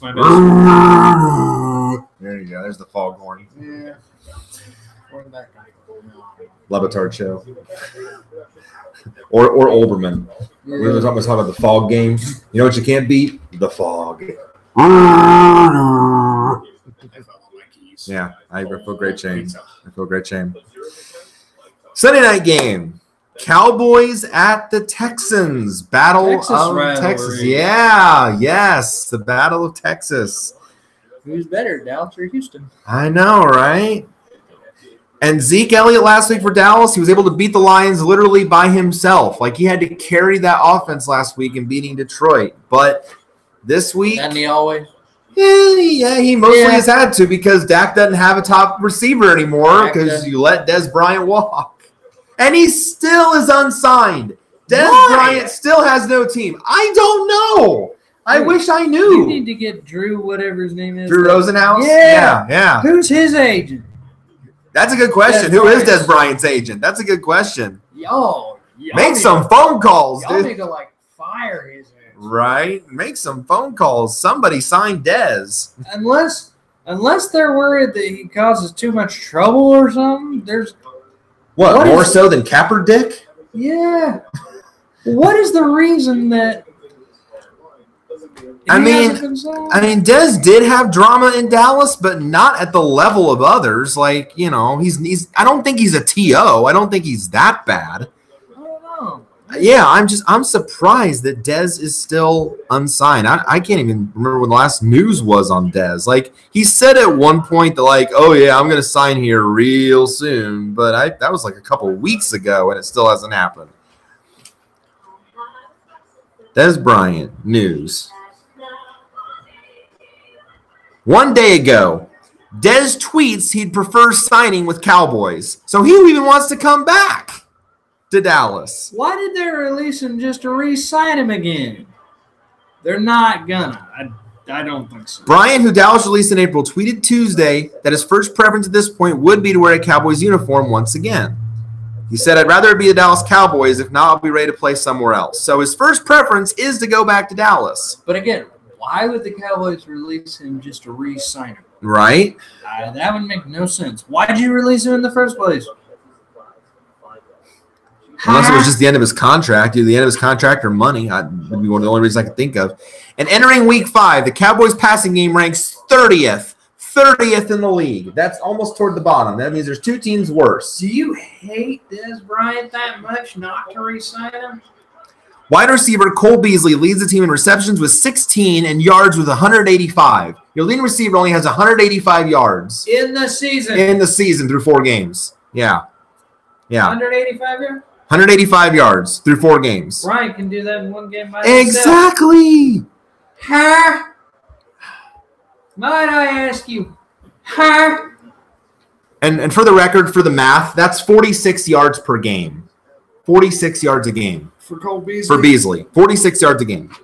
my best.
There you go. There's the foghorn.
Yeah. Or the back.
Levitard show. Or Olbermann. We were talking about the fog game. You know what you can't beat? The fog. Yeah, I feel great shame. Sunday night game. Cowboys at the Texans. Battle of Texas. Yeah, yes. The Battle of Texas.
Who's better, Dallas or Houston?
I know, right? And Zeke Elliott last week for Dallas, he was able to beat the Lions literally by himself. Like he had to carry that offense last week in beating Detroit. But this week.
And he always.
Yeah, he mostly has had to because Dak doesn't have a top receiver anymore because you let Dez Bryant walk. And he still is unsigned. Dez Bryant still has no team. I don't know. I wish I knew.
You need to get Drew, whatever his name is.
Drew Rosenhaus? Yeah.
Who's his agent?
That's a good question. Who is Dez Bryant's agent? That's a good question. Make some phone calls,
y'all
dude.
need to fire his agent.
Right? Make some phone calls. Somebody sign Dez.
Unless they're worried that he causes too much trouble or something, there's
what more so than Kaepernick?
Yeah. What is the reason that?
I mean, Dez did have drama in Dallas, but not at the level of others. Like, you know, he's. I don't think he's a TO. I don't think he's that bad.
I don't know.
Yeah, I'm surprised that Dez is still unsigned. I can't even remember when the last news was on Dez. Like, he said at one point that, oh, yeah, I'm going to sign here real soon. But that was a couple weeks ago, and it still hasn't happened. Dez Bryant, news. 1 day ago, Dez tweets he'd prefer signing with Cowboys. So he even wants to come back to Dallas.
Why did they release him just to re-sign him again? They're not gonna. I don't think so.
Bryant, who Dallas released in April, tweeted Tuesday that his first preference at this point would be to wear a Cowboys uniform once again. He said, I'd rather it be the Dallas Cowboys. If not, I'll be ready to play somewhere else. So his first preference is to go back to Dallas.
But again, why would the Cowboys release him just to re-sign him?
Right?
That would make no sense. Why did you release him in the first place?
Unless it was just the end of his contract. Either the end of his contract or money. That would be one of the only reasons I could think of. And entering Week 5, the Cowboys passing game ranks 30th. 30th in the league. That's almost toward the bottom. That means there's two teams worse.
Do you hate Dez Bryant that much not to re-sign him?
Wide receiver Cole Beasley leads the team in receptions with 16 and yards with 185. Your leading receiver only has 185 yards.
In the season.
In the season through 4 games. Yeah.
185 yards?
185 yards through 4 games.
Bryant can do that in one game by himself.
Exactly.
Huh? Might I ask you? Huh?
And for the record, for the math, that's 46 yards per game. 46 yards a game.
For Cole Beasley?
For Beasley. 46 yards a game.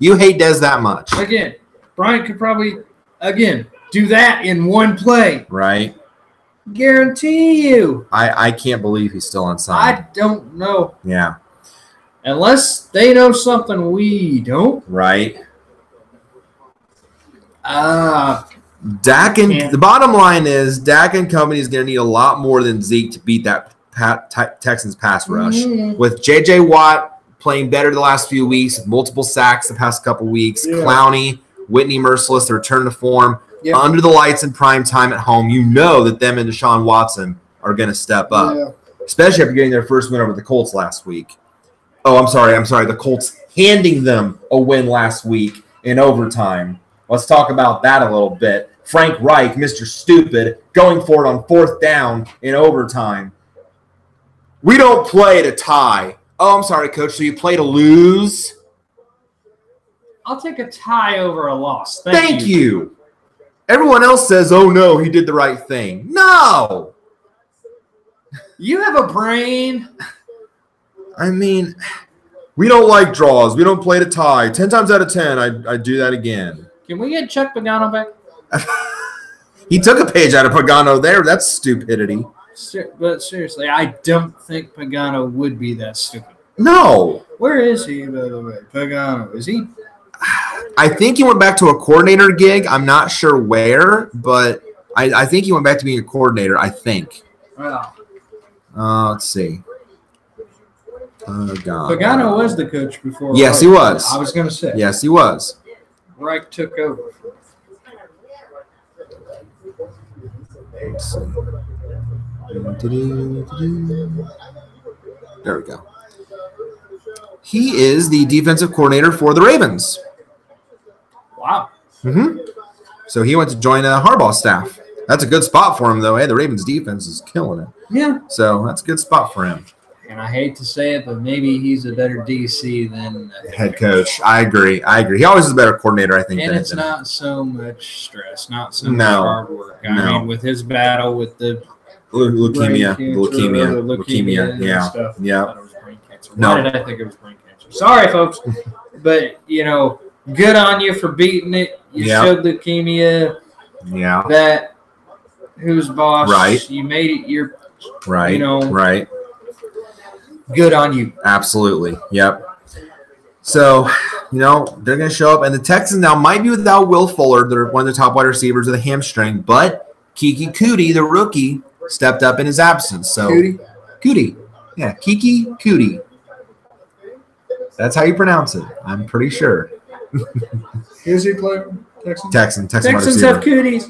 You hate Dez that much.
Again, Bryant could probably, do that in one play.
Right.
Guarantee you.
I can't believe he's still unsigned.
I don't know.
Yeah.
Unless they know something we don't.
Right.
Dak
the bottom line is Dak and company is going to need a lot more than Zeke to beat that Texans pass rush.
Mm-hmm.
With J.J. Watt playing better the last few weeks, with multiple sacks the past couple weeks, Clowney, Whitney Merciless, the return to form, under the lights in prime time at home, you know that them and Deshaun Watson are going to step up, especially after getting their first win over the Colts last week. Oh, I'm sorry. The Colts handing them a win last week in overtime. Let's talk about that a little bit. Frank Reich, Mr. Stupid, going for it on 4th down in overtime. We don't play to tie. Oh, I'm sorry, Coach. So you play to lose?
I'll take a tie over a loss.
Thank you. Everyone else says, oh, no, he did the right thing. No.
You have a brain.
I mean, we don't like draws. We don't play to tie. 10 times out of 10, I'd do that again.
Can we get Chuck Pagano back?
He took a page out of Pagano there. That's stupidity.
But seriously, I don't think Pagano would be that stupid.
No.
Where is he, by the way? Pagano. Is he?
I think he went back to a coordinator gig. I'm not sure where, but I think he went back to being a coordinator, I think.
Wow.
Let's see.
Pagano was the coach before.
Yes,
Reich.
he was.
I was going to say.
Yes, he was.
Reich took over.
Let's see. There we go. He is the defensive coordinator for the Ravens.
Wow.
So he went to join Harbaugh's staff. That's a good spot for him, though. Hey, the Ravens' defense is killing it.
Yeah.
So that's a good spot for him.
And I hate to say it, but maybe he's a better DC than
head coach. I agree. He always is a better coordinator, I think.
And it's not so much stress, not so much hard work. I mean, with his battle with the
leukemia.
And stuff.
Yeah.
I thought it was brain cancer. Why did I think it was brain cancer? Sorry, folks. But, good on you for beating it. You showed leukemia.
Yeah.
That who's boss.
Right.
You made it your
right. Right.
Good on you.
Absolutely. Yep. So, they're going to show up. And the Texans now might be without Will Fuller. They're one of the top wide receivers with a hamstring. But Kiki Cootie, the rookie, stepped up in his absence. So Cootie. Yeah, Kiki Cootie. That's how you pronounce it. I'm pretty sure.
Who's he playing?
Texans
have cooties.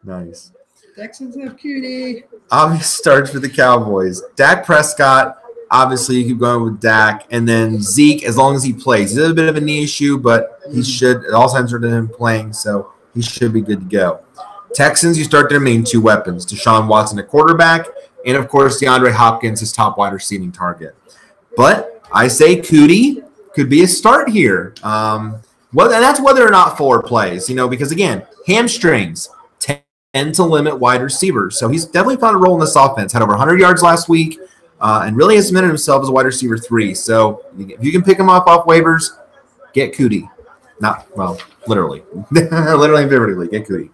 Nice.
Texans have cutie.
Obvious starts for the Cowboys. Dak Prescott, obviously you keep going with Dak. And then Zeke, as long as he plays. He's a bit of a knee issue, but he should, it all signs are to him playing, so he should be good to go. Texans, you start their main two weapons. Deshaun Watson at quarterback, and of course DeAndre Hopkins, his top wide receiving target. But I say Cootie could be a start here. And that's whether or not Fuller plays, because again, hamstrings tend to limit wide receivers. So he's definitely found a role in this offense. Had over 100 yards last week and really has cemented himself as a wide receiver 3. So if you can pick him up off waivers, get Cootie. Literally. Literally and figuratively, get Cootie.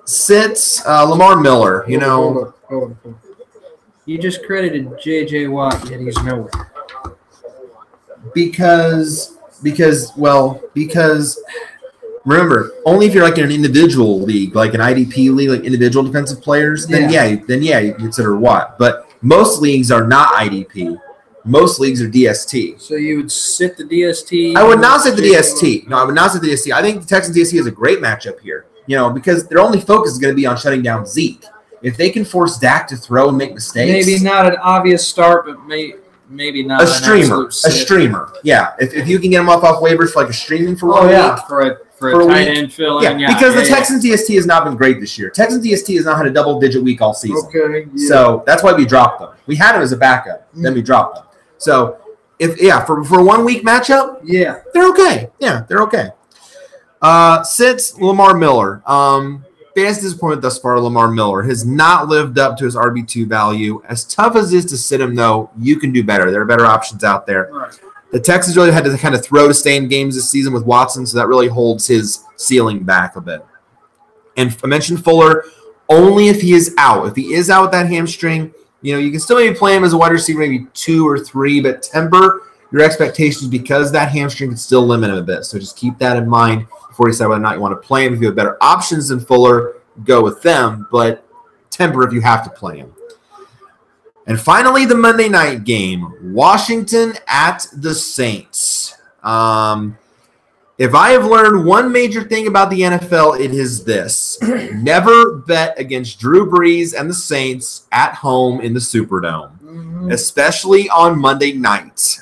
Sits Lamar Miller,
Hold on. You just credited J.J. Watt, yet he's nowhere.
Because remember, only if you're like in an individual league, like an IDP league, like individual defensive players, then you consider Watt. But most leagues are not IDP. Most leagues are DST.
So you would sit the DST?
I would not sit the DST. No, I would not sit the DST. I think the Texans DST is a great matchup here, because their only focus is going to be on shutting down Zeke. If they can force Dak to throw and make mistakes.
Maybe not an obvious start, but maybe not
a streamer. Yeah. If you can get him off waivers for like a streaming for 1 week.
For a tight end fill in.
Yeah, because the Texans DST has not been great this year. Texans DST has not had a double-digit week all season.
Okay. Yeah.
So that's why we dropped them. We had him as a backup, then we dropped them. So for a 1 week matchup, they're okay. Yeah, they're okay. Sits Lamar Miller. biggest disappointment thus far, Lamar Miller has not lived up to his RB2 value. As tough as it is to sit him, though, you can do better. There are better options out there.
Right.
The Texans really had to kind of throw to stay in games this season with Watson, so that really holds his ceiling back a bit. And I mentioned Fuller only if he is out. If he is out with that hamstring, you can still maybe play him as a wide receiver, maybe 2 or 3, but temper your expectations because that hamstring can still limit him a bit. So just keep that in mind before you decide whether or not you want to play him. If you have better options than Fuller, go with them, but temper if you have to play him. And finally, the Monday night game, Washington at the Saints. If I have learned one major thing about the NFL, it is this. Never bet against Drew Brees and the Saints at home in the Superdome, especially on Monday night.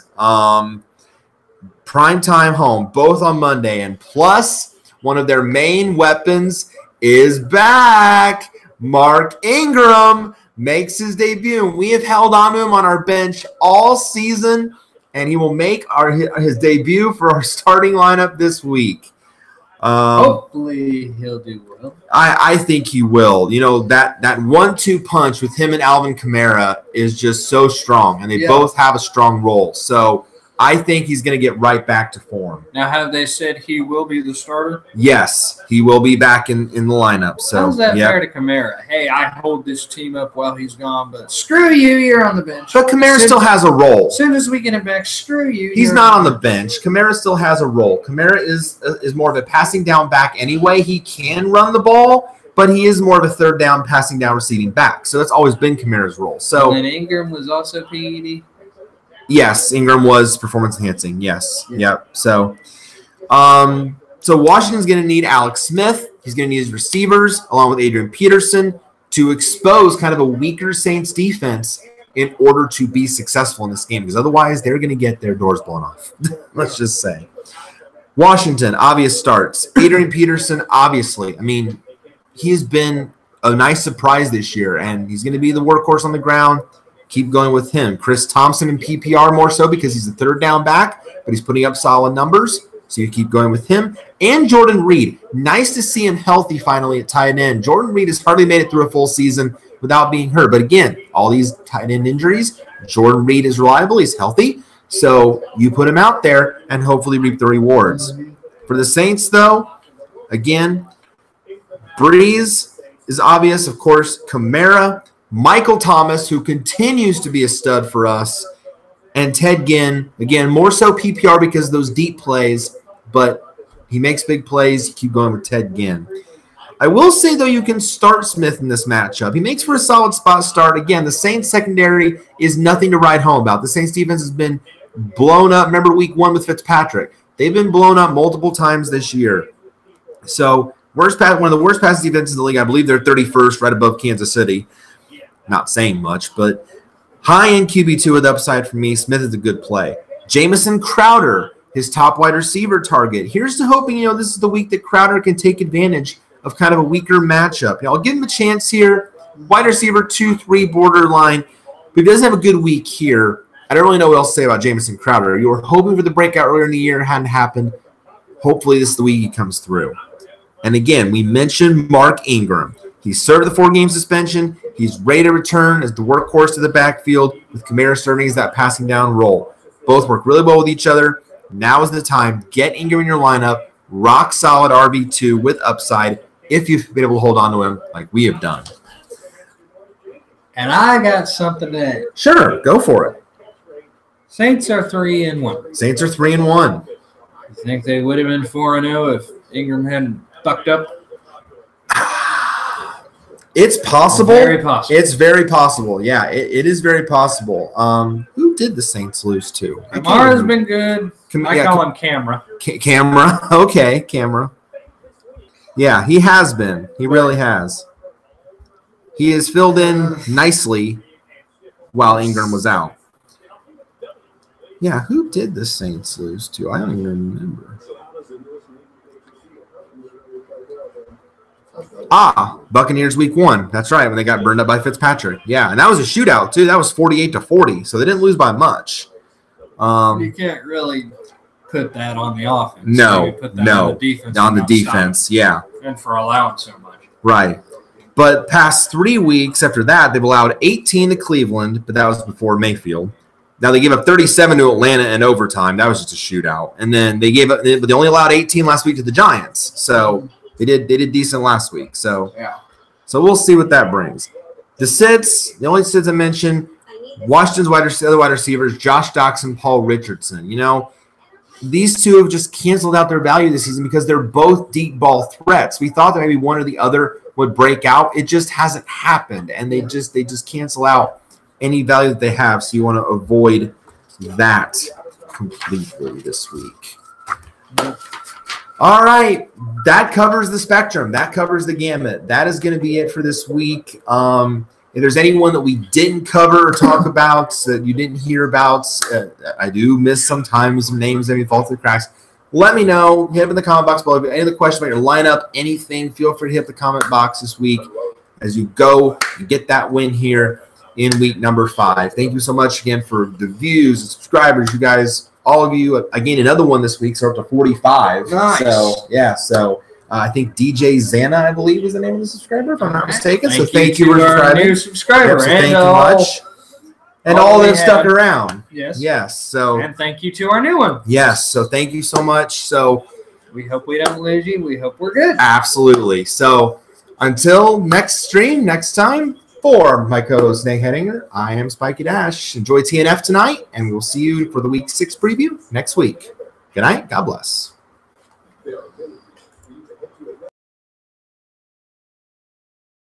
Primetime home, both on Monday. And plus, one of their main weapons is back. Mark Ingram makes his debut. We have held on to him on our bench all season, and he will make his debut for our starting lineup this week.
Hopefully he'll do well.
I think he will. That 1-2 punch with him and Alvin Kamara is just so strong, and they both have a strong role. So I think he's going to get right back to form.
Now, have they said he will be the starter?
Yes, he will be back in the lineup. So
how's that fair to Kamara? Hey, I hold this team up while he's gone, but screw you, you're on the bench.
But Kamara still has a role.
As soon as we get him back, screw you.
He's not on the bench. Kamara still has a role. Kamara is more of a passing down back anyway. He can run the ball, but he is more of a third down, passing down, receiving back. So that's always been Kamara's role. So
and then Ingram was also PED?
Yes, Ingram was performance enhancing. Yes. Yep. So Washington's going to need Alex Smith. He's going to need his receivers along with Adrian Peterson to expose kind of a weaker Saints defense in order to be successful in this game, because otherwise they're going to get their doors blown off. Let's just say. Washington, obvious starts. Adrian Peterson, obviously. I mean, he has been a nice surprise this year, and he's going to be the workhorse on the ground. Keep going with him. Chris Thompson in PPR more so because he's the third down back, but he's putting up solid numbers, so you keep going with him. And Jordan Reed. Nice to see him healthy finally at tight end. Jordan Reed has hardly made it through a full season without being hurt. But again, all these tight end injuries, Jordan Reed is reliable. He's healthy. So you put him out there and hopefully reap the rewards. For the Saints, though, again, Breeze is obvious. Of course, Kamara, Michael Thomas, who continues to be a stud for us, and Ted Ginn, again, more so PPR because of those deep plays, but he makes big plays. You keep going with Ted Ginn. I will say, though, you can start Smith in this matchup. He makes for a solid spot start. Again, the Saints secondary is nothing to write home about. The Saints defense has been blown up. Remember week 1 with Fitzpatrick. They've been blown up multiple times this year. So one of the worst pass defenses in the league. I believe they're 31st, right above Kansas City. Not saying much, but high-end QB2 with upside for me. Smith is a good play. Jamison Crowder, his top wide receiver target. Here's to hoping, this is the week that Crowder can take advantage of kind of a weaker matchup. I'll give him a chance here. Wide receiver 2-3 borderline. But if he doesn't have a good week here, I don't really know what else to say about Jamison Crowder. You were hoping for the breakout earlier in the year. It hadn't happened. Hopefully this is the week he comes through. And again, we mentioned Mark Ingram. He served the 4-game suspension. He's ready to return as the workhorse to the backfield with Kamara serving as that passing down role. Both work really well with each other. Now is the time. Get Ingram in your lineup. Rock solid RB2 with upside if you've been able to hold on to him like we have done.
And I got something to add.
Sure, go for it.
Saints are 3-1.
Saints are 3-1.
You think they would have been 4-0 if Ingram hadn't fucked up?
It's possible.
Very possible.
It's very possible. Yeah, it is very possible. Who did the Saints lose to?
Kamara's been good. I call him Camera.
Camera. Okay, Camera. Yeah, he has been. He really has. He has filled in nicely while Ingram was out. Yeah, who did the Saints lose to? I don't even remember. Buccaneers week 1. That's right, when they got burned up by Fitzpatrick. Yeah, and that was a shootout, too. That was 48-40, so they didn't lose by much.
You can't really put that on the offense.
No,
put that on the defense.
On the defense, yeah.
And for allowing so much.
Right. But past 3 weeks after that, they've allowed 18 to Cleveland, but that was before Mayfield. Now they gave up 37 to Atlanta in overtime. That was just a shootout. And then they gave up, but they only allowed 18 last week to the Giants. So they did decent last week. So
Yeah.
So we'll see what that brings. The sits, the only sits I mentioned, Washington's other wide receivers, Josh Doxson, Paul Richardson. You know, these two have just canceled out their value this season because they're both deep ball threats. We thought that maybe one or the other would break out. It just hasn't happened, and they just cancel out any value that they have. So you want to avoid that completely this week. All right, that covers the spectrum. That covers the gamut. That is going to be it for this week. If there's anyone that we didn't cover or talk about that you didn't hear about, I do miss sometimes some names that fall through the cracks. Let me know. Hit up in the comment box below. If you have any other questions about your lineup, anything, feel free to hit the comment box this week as you go and get that win here in week number 5. Thank you so much again for the views and subscribers. You guys, all of you, again, another one this week, so up to 45.
Nice.
So, yeah, I think DJ Zana, I believe, is the name of the subscriber, if I'm not mistaken. So thank you for subscribing.
New subscriber.
Yep, so thank you much. And all that have stuck around.
Yes.
Yes. So
and thank you to our new one.
Yes. So thank you so much. So
we hope we don't lose you. We hope we're good.
Absolutely. So until next stream, next time, for my co-host Nate Hedinger, I am Spiky Dash. Enjoy TNF tonight, and we'll see you for the Week 6 preview next week. Good night. God bless.